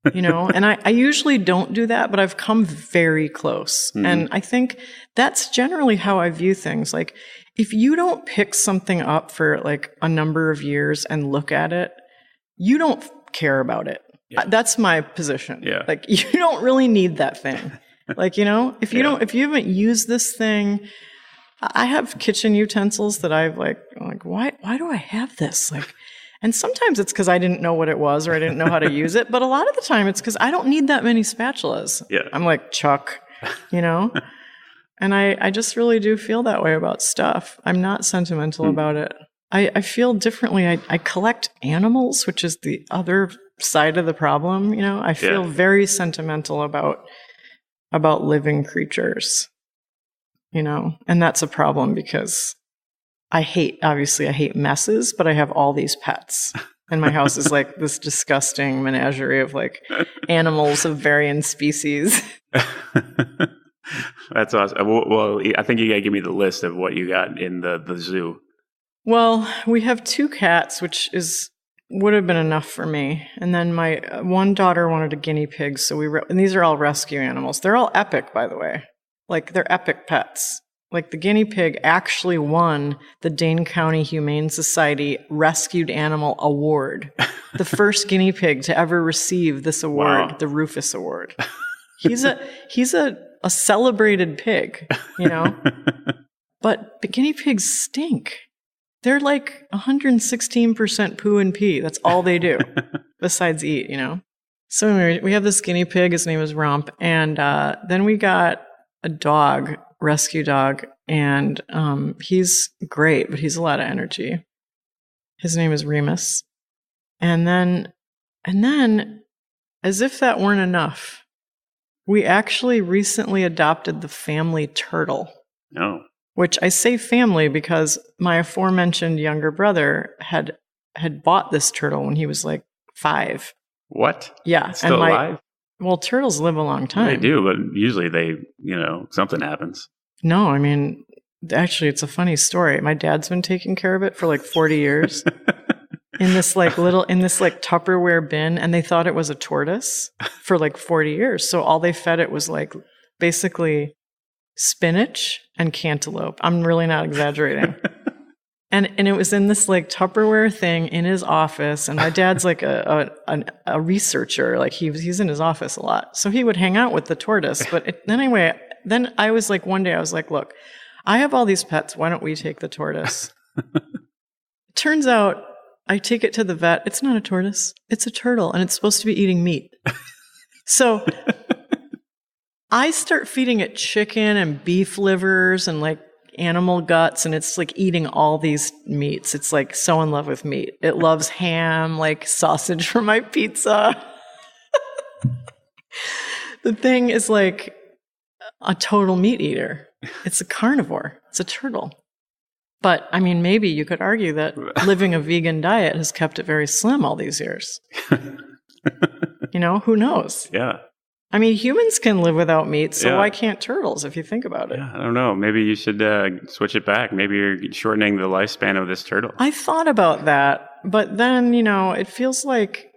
And I usually don't do that, but I've come very close. Mm-hmm. And I think that's generally how I view things. If you don't pick something up for a number of years and look at it, you don't care about it. Yeah. That's my position. Yeah. You don't really need that thing. If you haven't used this thing, I have kitchen utensils that I've why do I have this? And sometimes it's because I didn't know what it was or I didn't know how to use it. But a lot of the time it's because I don't need that many spatulas. Yeah. I'm Chuck, And I just really do feel that way about stuff. I'm not sentimental about it. I feel differently. I collect animals, which is the other side of the problem. I feel very sentimental about living creatures, and that's a problem because I hate messes, but I have all these pets. And my house is this disgusting menagerie of animals of varying species. That's awesome. Well, I think you got to give me the list of what you got in the zoo. Well, we have 2 cats, which would have been enough for me. And then my one daughter wanted a guinea pig, so and these are all rescue animals. They're all epic, by the way. Like, they're epic pets. Like, the guinea pig actually won the Dane County Humane Society Rescued Animal Award. The first guinea pig to ever receive this award, wow. The Rufus Award. He's a celebrated pig, you know? But guinea pigs stink. They're like 116% poo and pee. That's all they do besides eat, you know? So anyway, we have this guinea pig. His name is Rump. And then we got a dog, rescue dog. And he's great, but he's a lot of energy. His name is Remus. And then, as if that weren't enough, we actually recently adopted the family turtle. No. Which I say family because my aforementioned younger brother had bought this turtle when he was like 5. What? Yeah. It's still alive? Well, turtles live a long time. They do, but usually something happens. No, I mean, actually, it's a funny story. My dad's been taking care of it for like 40 years in this Tupperware bin, and they thought it was a tortoise for like 40 years. So all they fed it was like basically spinach and cantaloupe. I'm really not exaggerating. And it was in this like Tupperware thing in his office. And my dad's like a researcher. Like he's in his office a lot. So he would hang out with the tortoise. But anyway, then I was like, one day I was like, look, I have all these pets. Why don't we take the tortoise? Turns out I take it to the vet. It's not a tortoise. It's a turtle. And it's supposed to be eating meat. So I start feeding it chicken and beef livers and like animal guts, and it's like eating all these meats. It's like so in love with meat. It loves ham, like sausage for my pizza. The thing is like a total meat eater. It's a carnivore. It's a turtle. But I mean, maybe you could argue that living a vegan diet has kept it very slim all these years. You know, who knows? Yeah. I mean, humans can live without meat, so why can't turtles, if you think about it? Yeah, I don't know. Maybe you should switch it back. Maybe you're shortening the lifespan of this turtle. I thought about that, but then, you know, it feels like,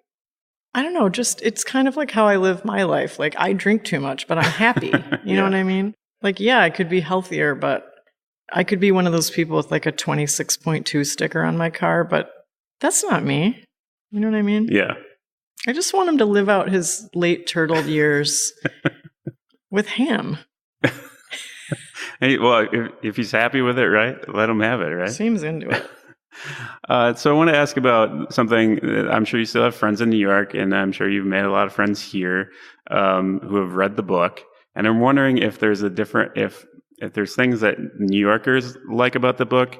I don't know, just it's kind of like how I live my life. Like, I drink too much, but I'm happy. You know what I mean? Like, yeah, I could be healthier, but I could be one of those people with like a 26.2 sticker on my car, but that's not me. You know what I mean? Yeah. I just want him to live out his late turtle years with ham. Hey, well, if he's happy with it, right? Let him have it, right? Seems into it. So I want to ask about something. I'm sure you still have friends in New York, and I'm sure you've made a lot of friends here who have read the book. And I'm wondering if there's if there's things that New Yorkers like about the book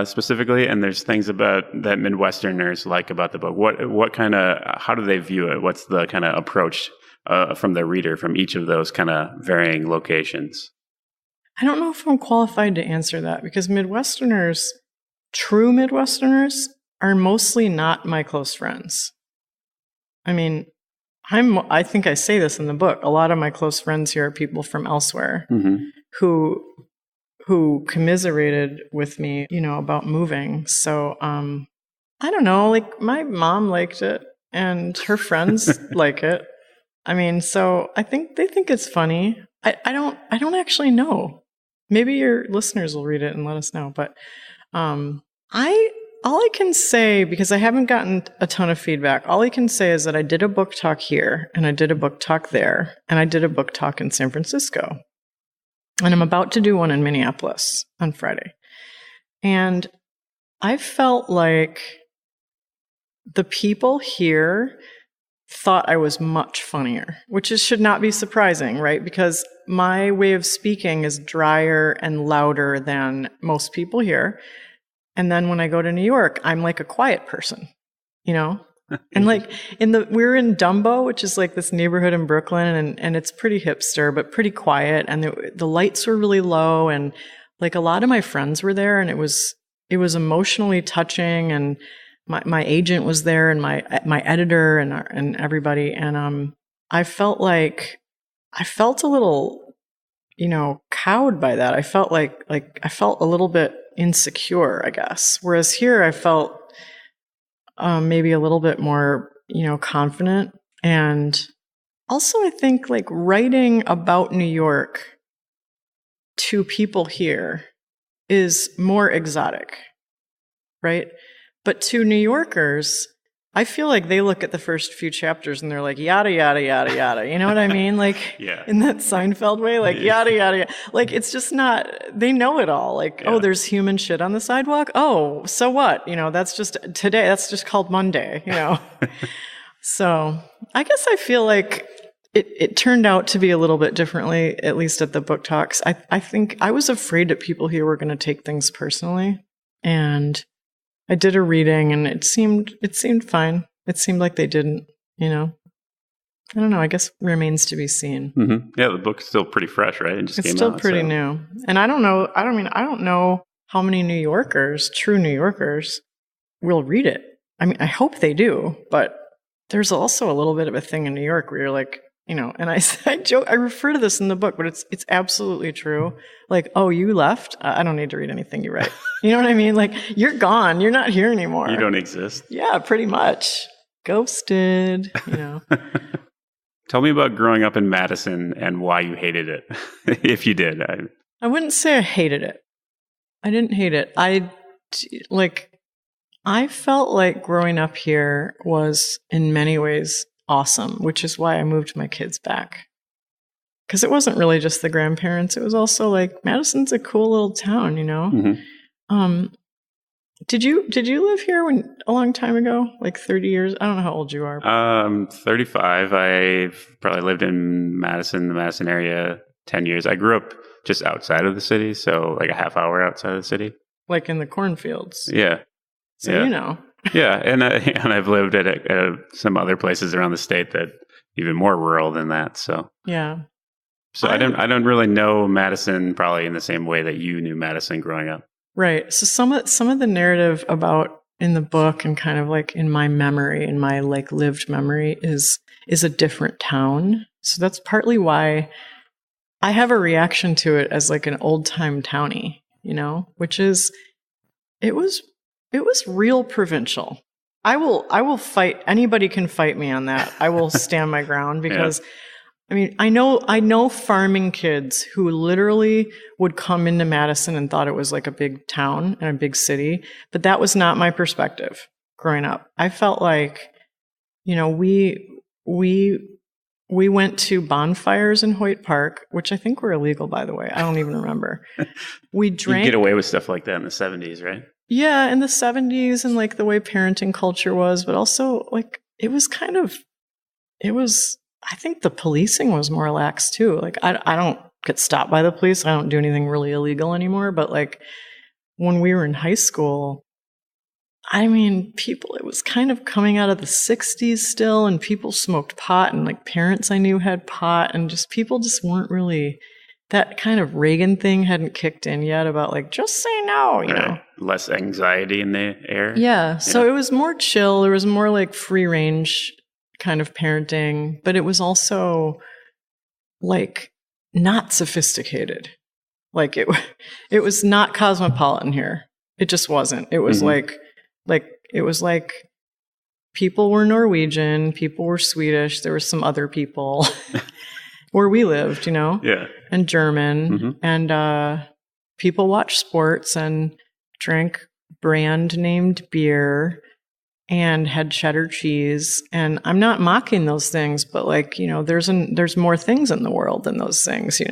specifically, and there's things about that Midwesterners like about the book. What kind of, how do they view it? What's the kind of approach from the reader from each of those kind of varying locations? I don't know if I'm qualified to answer that, because Midwesterners, true Midwesterners, are mostly not my close friends. I mean, I think I say this in the book. A lot of my close friends here are people from elsewhere who commiserated with me, you know, about moving. So, I don't know, like my mom liked it and her friends like it. I mean, so I think they think it's funny. I don't actually know. Maybe your listeners will read it and let us know. But, all I can say, because I haven't gotten a ton of feedback, all I can say is that I did a book talk here and I did a book talk there and I did a book talk in San Francisco. And I'm about to do one in Minneapolis on Friday. And I felt like the people here thought I was much funnier, which should not be surprising, right? Because my way of speaking is drier and louder than most people here. And then when I go to New York, I'm like a quiet person, you know? And like we're in Dumbo, which is like this neighborhood in Brooklyn, and it's pretty hipster, but pretty quiet. And the lights were really low, and like a lot of my friends were there, and it was emotionally touching. And my agent was there, and my editor, and everybody. And I felt a little cowed by that. I felt like I felt a little bit insecure, I guess. Whereas here I felt maybe a little bit more, confident. And also I think like writing about New York to people here is more exotic, right? But to New Yorkers, I feel like they look at the first few chapters and they're like, yada, yada, yada, yada. You know what I mean? Like, in that Seinfeld way, like, yada, yada, yada. Like, it's just not, they know it all. Like, oh, there's human shit on the sidewalk. Oh, so what? That's just today. That's just called Monday, So I guess I feel like it turned out to be a little bit differently, at least at the book talks. I think I was afraid that people here were going to take things personally. And I did a reading and it seemed fine. It seemed like they didn't, I don't know. I guess remains to be seen. Mm-hmm. Yeah, the book's still pretty fresh, right? It's still pretty new. And I don't know how many New Yorkers, true New Yorkers, will read it. I mean, I hope they do, but there's also a little bit of a thing in New York where you're like, and I joke, I refer to this in the book, but it's absolutely true. Like, oh, you left? I don't need to read anything you write. You know what I mean? Like, you're gone. You're not here anymore. You don't exist. Yeah, pretty much. Ghosted, Tell me about growing up in Madison and why you hated it, if you did. I wouldn't say I hated it. I didn't hate it. I felt like growing up here was in many ways awesome, which is why I moved my kids back. Because it wasn't really just the grandparents. It was also like, Madison's a cool little town, Mm-hmm. Did you live here a long time ago? Like 30 years? I don't know how old you are. 35. I've probably lived in the Madison area, 10 years. I grew up just outside of the city, so like a half hour outside of the city. Like in the cornfields? Yeah. So Yeah, and I've lived at some other places around the state that even more rural than that. So yeah. So I don't really know Madison probably in the same way that you knew Madison growing up. Right. So some of the narrative about in the book and kind of like in my memory, in my like lived memory, is a different town. So that's partly why I have a reaction to it as like an old time townie, which is it was real provincial. I will fight. Anybody can fight me on that. I will stand my ground because I mean, I know farming kids who literally would come into Madison and thought it was like a big town and a big city, but that was not my perspective growing up. I felt like, we went to bonfires in Hoyt Park, which I think were illegal, by the way. I don't even remember. We drank. You get away with stuff like that in the 70s, right? Yeah, in the 70s and like the way parenting culture was, but also like I think the policing was more lax too. Like I don't get stopped by the police. I don't do anything really illegal anymore. But like when we were in high school, I mean, it was kind of coming out of the 60s still, and people smoked pot, and like parents I knew had pot, and people just weren't really, that kind of Reagan thing hadn't kicked in yet about like, just say no, you know. Less anxiety in the air. Yeah. So it was more chill. There was more like free range kind of parenting, but it was also like not sophisticated. Like it was not cosmopolitan here. It just wasn't. It was it was like people were Norwegian, people were Swedish, there were some other people where we lived, Yeah. and German, and people watched sports and drank brand named beer and had cheddar cheese. And I'm not mocking those things, but like, there's more things in the world than those things,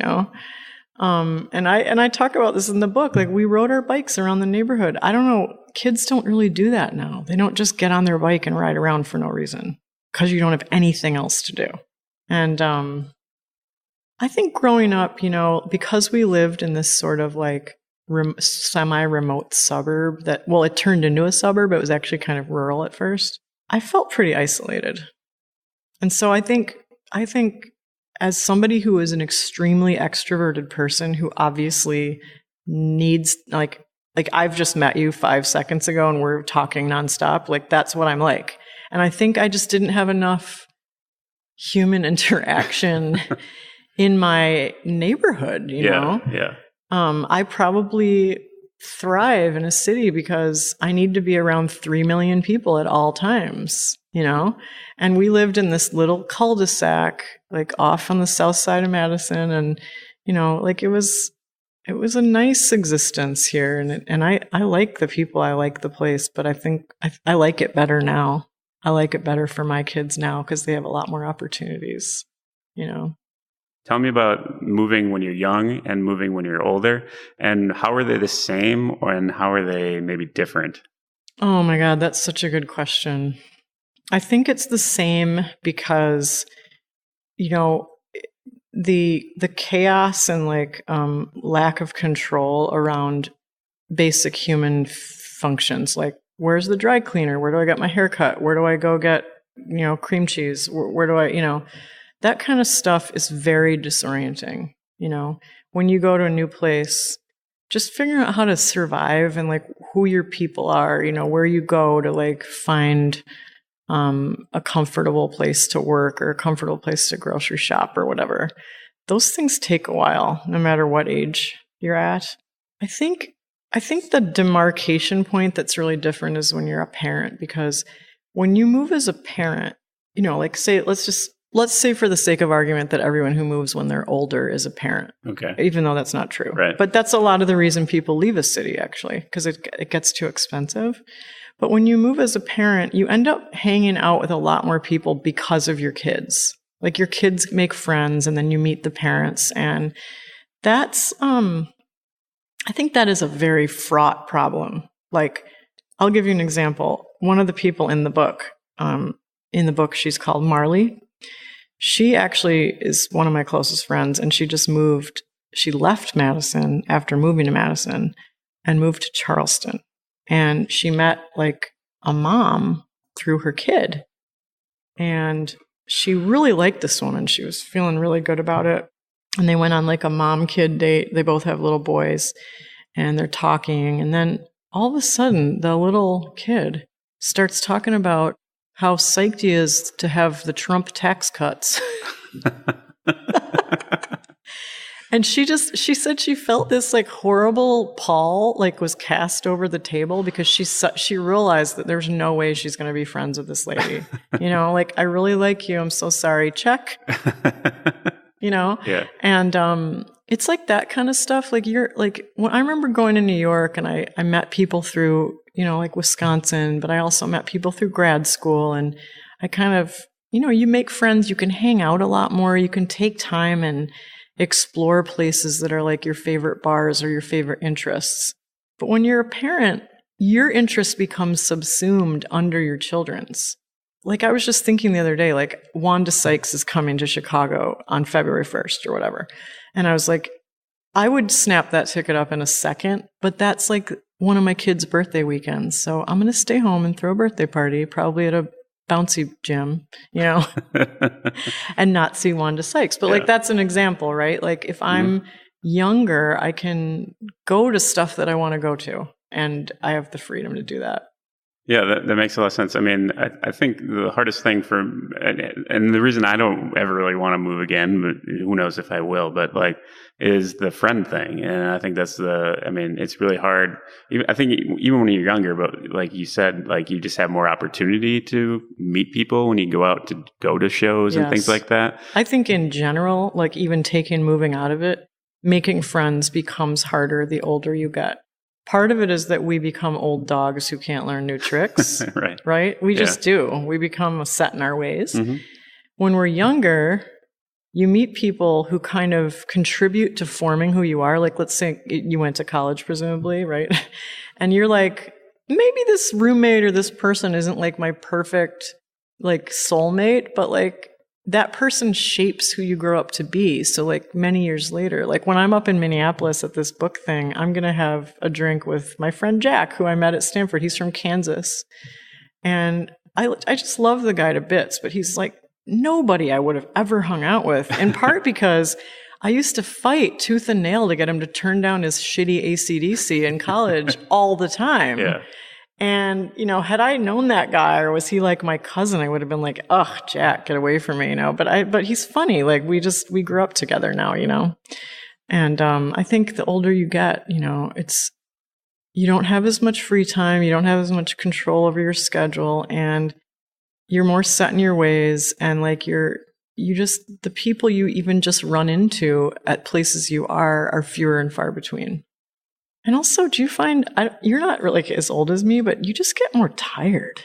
And I talk about this in the book. Like, we rode our bikes around the neighborhood. I don't know. Kids don't really do that now. They don't just get on their bike and ride around for no reason because you don't have anything else to do. And I think growing up, because we lived in this sort of like semi-remote suburb it turned into a suburb. It was actually kind of rural at first. I felt pretty isolated. And so I think as somebody who is an extremely extroverted person who obviously needs, like I've just met you 5 seconds ago and we're talking nonstop, like that's what I'm like. And I think I just didn't have enough human interaction in my neighborhood, you know? Yeah. I probably thrive in a city because I need to be around 3 million people at all times, you know? And we lived in this little cul-de-sac, like off on the south side of Madison. And, you know, like it was a nice existence here. And I like the people, I like the place, but I think I like it better now. I like it better for my kids now because they have a lot more opportunities, you know? Tell me about moving when you're young and moving when you're older, and how are they the same and how are they maybe different? Oh my God, that's such a good question. I think it's the same because, you know, the chaos and like lack of control around basic human functions, like where's the dry cleaner? Where do I get my hair cut? Where do I go get, you know, cream cheese? Where do I, you know, that kind of stuff is very disorienting. You know, when you go to a new place, just figuring out how to survive and like who your people are, you know, where you go to like find a comfortable place to work or a comfortable place to grocery shop or whatever. Those things take a while, no matter what age you're at. I think the demarcation point that's really different is when you're a parent, because when you move as a parent, you know, like say, let's say for the sake of argument that everyone who moves when they're older is a parent. Okay. Even though that's not true. Right. But that's a lot of the reason people leave a city, actually, because it gets too expensive. But when you move as a parent, you end up hanging out with a lot more people because of your kids. Like your kids make friends and then you meet the parents. And that's, I think that is a very fraught problem. Like, I'll give you an example. One of the people in the book, she's called Marley. She actually is one of my closest friends, and she just moved. She left Madison after moving to Madison and moved to Charleston. And she met like a mom through her kid. And she really liked this woman. She was feeling really good about it. And they went on like a mom-kid date. They both have little boys, and they're talking. And then all of a sudden, the little kid starts talking about how psyched he is to have the Trump tax cuts. And she said she felt this like horrible pall like was cast over the table because she realized that there's no way she's going to be friends with this lady. You know, like, I really like you. I'm so sorry. Check. You know? Yeah. And it's like that kind of stuff. Like when I remember going to New York and I met people through, you know, like Wisconsin, but I also met people through grad school, and I kind of, you know, you make friends, you can hang out a lot more, you can take time and explore places that are like your favorite bars or your favorite interests. But when you're a parent, your interests become subsumed under your children's. Like, I was just thinking the other day, like, Wanda Sykes is coming to Chicago on February 1st or whatever. And I was like, I would snap that ticket up in a second, but that's like one of my kids' birthday weekends. So I'm going to stay home and throw a birthday party, probably at a bouncy gym, you know, and not see Wanda Sykes. But like, that's an example, right? Like, if I'm younger, I can go to stuff that I want to go to, and I have the freedom to do that. Yeah, that makes a lot of sense. I mean, I think the hardest thing and the reason I don't ever really want to move again, but who knows if I will, but like, is the friend thing. And I think it's really hard. I think even when you're younger, but like you said, like, you just have more opportunity to meet people when you go to shows and things like that. I think in general, like, even moving out of it, making friends becomes harder the older you get. Part of it is that we become old dogs who can't learn new tricks. Right? We just do. We become set in our ways. Mm-hmm. When we're younger, you meet people who kind of contribute to forming who you are. Like, let's say you went to college, presumably, right? And you're like, maybe this roommate or this person isn't like my perfect like soulmate, but like, that person shapes who you grow up to be. So like, many years later, like when I'm up in Minneapolis at this book thing, I'm going to have a drink with my friend Jack, who I met at Stanford. He's from Kansas. And I just love the guy to bits, but he's like nobody I would have ever hung out with, in part because I used to fight tooth and nail to get him to turn down his shitty AC/DC in college all the time. Yeah. And, had I known that guy or was he like my cousin, I would have been like, ugh, Jack, get away from me, but he's funny. Like we grew up together now, And I think the older you get, you don't have as much free time. You don't have as much control over your schedule, and you're more set in your ways. And like the people you even just run into at places you are fewer and far between. And also, do you find, you're not really like as old as me, but you just get more tired?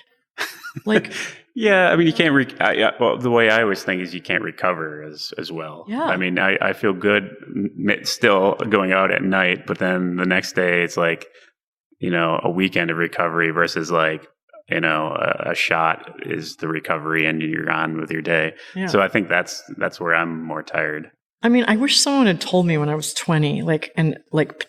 Like, yeah, I mean, you can't, well, the way I always think is you can't recover as well. Yeah. I mean, I feel good still going out at night, but then the next day it's like, a weekend of recovery versus like, a shot is the recovery and you're on with your day. Yeah. So I think that's where I'm more tired. I mean, I wish someone had told me when I was 20, and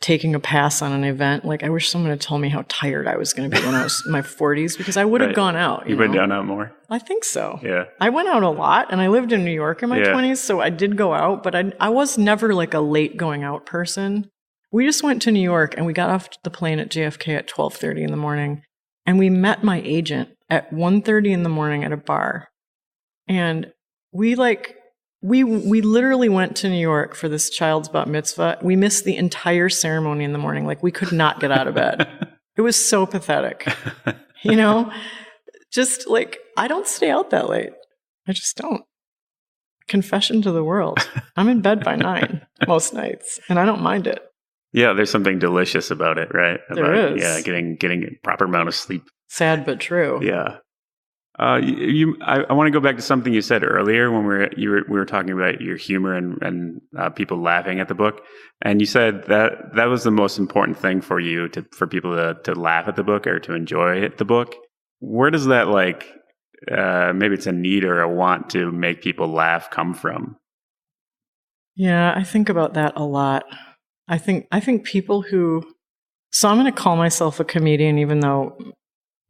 taking a pass on an event, I wish someone had told me how tired I was going to be when I was in my 40s, because I would have gone out. You would have gone out more? I think so. Yeah. I went out a lot, and I lived in New York in my 20s, so I did go out, but I was never like a late going out person. We just went to New York, and we got off the plane at JFK at 12:30 in the morning, and we met my agent at 1:30 in the morning at a bar. And we literally went to New York for this child's bat mitzvah. We missed the entire ceremony in the morning. We could not get out of bed. It was so pathetic. Just I don't stay out that late. I just don't. Confession to the world. I'm in bed by 9 most nights, and I don't mind it. Yeah, there's something delicious about it, right? There is. Yeah, getting a proper amount of sleep. Sad but true. Yeah. I want to go back to something you said earlier when we were talking about your humor and people laughing at the book, and you said that was the most important thing for you for people to laugh at the book or to enjoy the book. Where does that maybe it's a need or a want to make people laugh come from? Yeah, I think about that a lot. I think people who. So I'm going to call myself a comedian, even though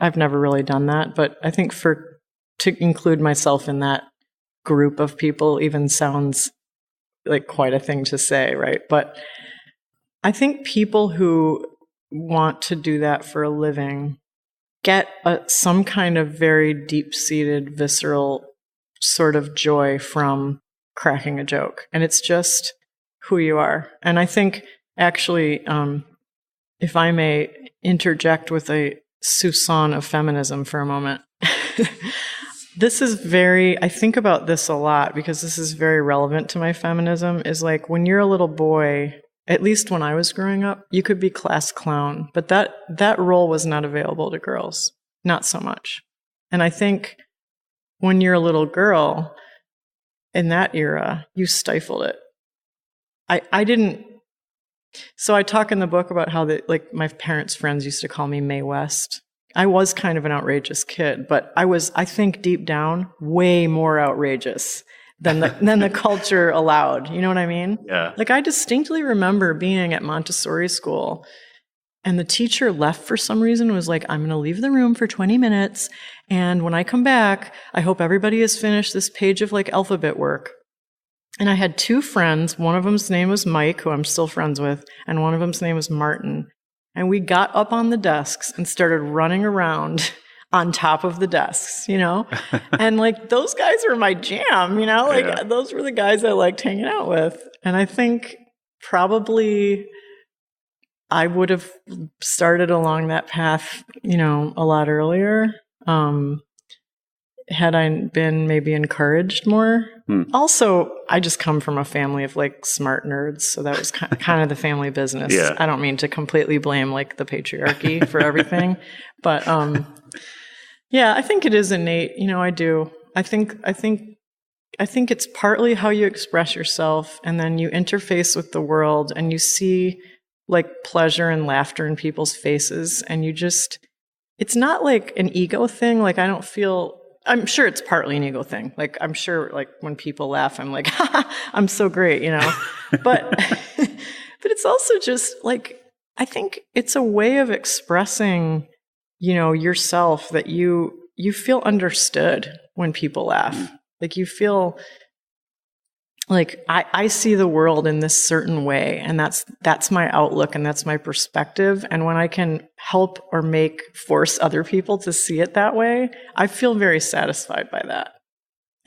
I've never really done that, but I think to include myself in that group of people even sounds like quite a thing to say, right? But I think people who want to do that for a living get some kind of very deep-seated, visceral sort of joy from cracking a joke. And it's just who you are. And I think, actually, if I may interject with a soupçon of feminism for a moment. I think about this a lot because this is very relevant to my feminism, is when you're a little boy, at least when I was growing up, you could be class clown, but that role was not available to girls, not so much. And I think when you're a little girl in that era, you stifled it. I didn't. So I talk in the book about how my parents' friends used to call me Mae West. I was kind of an outrageous kid, but I think deep down, way more outrageous than the culture allowed. You know what I mean? Yeah. I distinctly remember being at Montessori school, and the teacher left for some reason, was like, I'm going to leave the room for 20 minutes, and when I come back, I hope everybody has finished this page of alphabet work. And I had 2 friends. One of them's name was Mike, who I'm still friends with, and one of them's name was Martin. And we got up on the desks and started running around on top of the desks, And those guys were my jam, Those were the guys I liked hanging out with. And I think probably I would have started along that path, a lot earlier. Had I been maybe encouraged more. Also, I just come from a family of smart nerds, so that was kind of the family business. Yeah. I don't mean to completely blame the patriarchy for everything, but yeah, I think it is innate. I do. I think it's partly how you express yourself, and then you interface with the world, and you see pleasure and laughter in people's faces, and it's not an ego thing. I'm sure it's partly an ego thing. I'm sure, when people laugh, I'm like, I'm so great, But, but it's also just I think it's a way of expressing, yourself, that you feel understood when people laugh. You feel, like I see the world in this certain way, and that's my outlook and that's my perspective. And when I can help or force other people to see it that way, I feel very satisfied by that.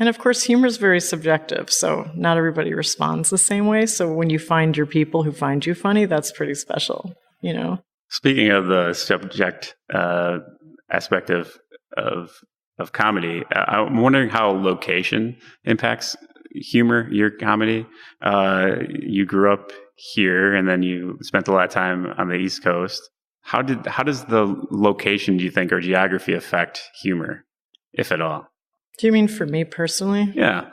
And of course, humor is very subjective, so not everybody responds the same way. So when you find your people who find you funny, that's pretty special, you know? Speaking of the subject aspect of comedy, I'm wondering how location impacts humor, your comedy. You grew up here, and then you spent a lot of time on the East Coast. How does the location, do you think, or geography affect humor, if at all? Do you mean for me personally? Yeah.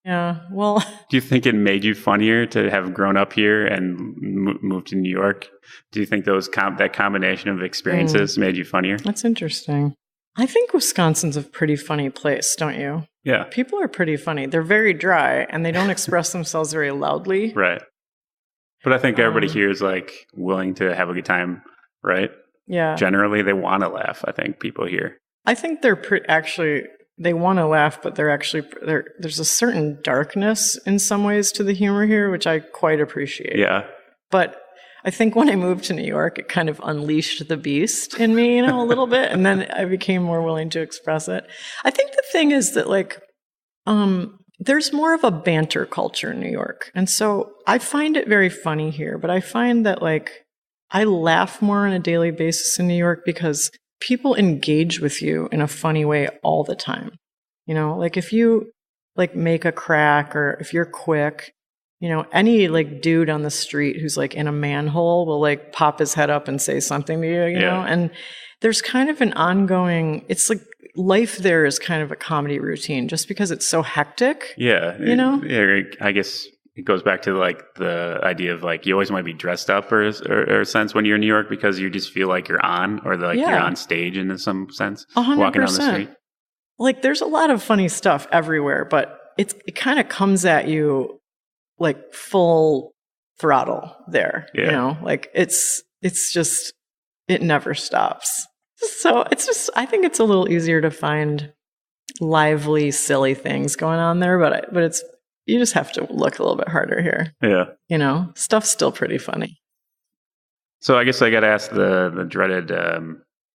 Yeah. Well, do you think it made you funnier to have grown up here and moved to New York? Do you think that combination of experiences made you funnier? That's interesting. I think Wisconsin's a pretty funny place, don't you? Yeah. People are pretty funny. They're very dry, and they don't express themselves very loudly. Right. But I think everybody here is like willing to have a good time, right? Yeah. Generally, they want to laugh, I think, people here. I think they're actually, they want to laugh, but there's a certain darkness in some ways to the humor here, which I quite appreciate. Yeah. But I think when I moved to New York, it kind of unleashed the beast in me, a little bit. And then I became more willing to express it. I think the thing is that, like, there's more of a banter culture in New York. And so I find it very funny here. But I find that, like, I laugh more on a daily basis in New York because people engage with you in a funny way all the time. You know, like if you, like, make a crack or if you're quick, you know, any, like, dude on the street who's, like, in a manhole will, like, pop his head up and say something to you, you know? And there's kind of an ongoing, it's like life there is kind of a comedy routine just because it's so hectic. Yeah. You know? I guess it goes back to, like, the idea of, like, you always want to be dressed up or a sense when you're in New York because you just feel like you're on, or like you're on stage in some sense, 100%. walking down the street. Like, there's a lot of funny stuff everywhere, but it kind of comes at you like full throttle there, you know, like it's just, it never stops. So it's just, I think it's a little easier to find lively, silly things going on there, but it's, you just have to look a little bit harder here. Yeah. You know, stuff's still pretty funny. So I guess I got to ask the dreaded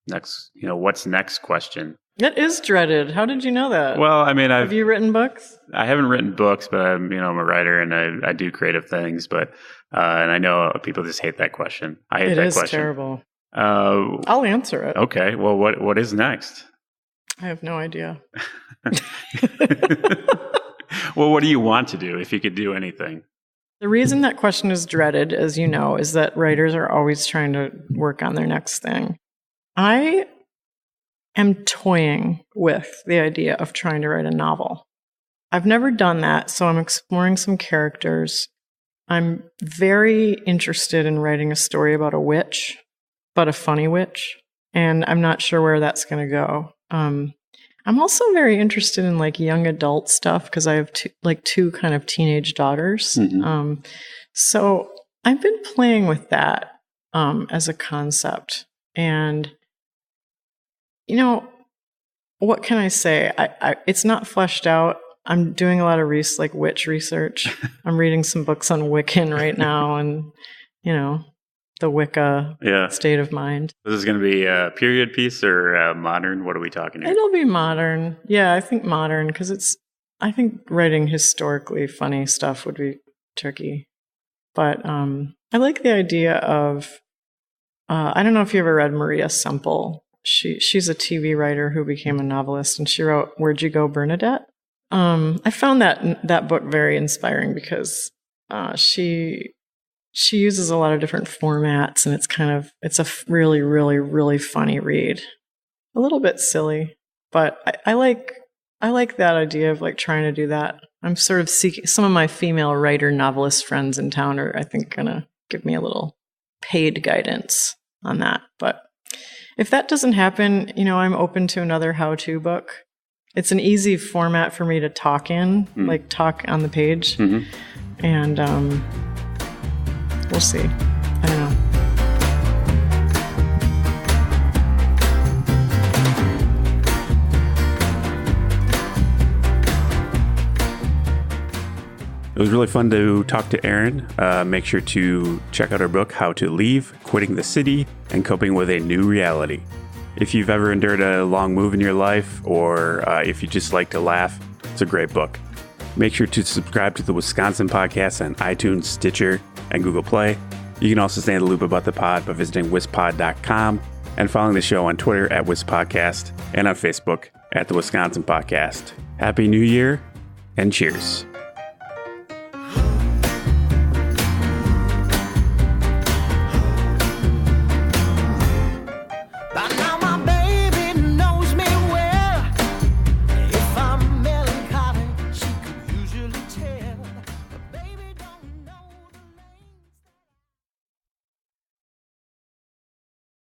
next, what's next question. It is dreaded. How did you know that? Well, I mean, have you written books? I haven't written books, but I'm a writer and I do creative things. But and I know people just hate that question. I hate that question. It is terrible. I'll answer it. Okay. Well, what is next? I have no idea. Well, what do you want to do if you could do anything? The reason that question is dreaded, as you know, is that writers are always trying to work on their next thing. I am toying with the idea of trying to write a novel. I've never done that, so I'm exploring some characters. I'm very interested in writing a story about a witch, but a funny witch, and I'm not sure where that's going to go. I'm also very interested in, like, young adult stuff because I have two kind of teenage daughters. Mm-hmm. So I've been playing with that as a concept. And, what can I say? It's not fleshed out. I'm doing a lot of witch research. I'm reading some books on Wiccan right now and, the Wicca state of mind. This is going to be a period piece or modern? What are we talking here? It'll be modern. Yeah, I think modern because I think writing historically funny stuff would be tricky. But I like the idea of, I don't know if you ever read Maria Semple. She's a TV writer who became a novelist, and she wrote Where'd You Go, Bernadette? I found that book very inspiring because she uses a lot of different formats, and it's a really, really, really funny read. A little bit silly, but I like that idea of, like, trying to do that. I'm sort of seeking, some of my female writer novelist friends in town are, I think, gonna give me a little paid guidance on that. But if that doesn't happen, I'm open to another how-to book. It's an easy format for me to talk in, like talk on the page. Mm-hmm. And we'll see. I don't know. It was really fun to talk to Erin. Make sure to check out her book, How to Leave, Quitting the City, and Coping with a New Reality. If you've ever endured a long move in your life, or if you just like to laugh, it's a great book. Make sure to subscribe to the Wisconsin Podcast on iTunes, Stitcher, and Google Play. You can also stay in the loop about the pod by visiting wispod.com and following the show on Twitter at wispodcast and on Facebook at the Wisconsin Podcast. Happy New Year and cheers.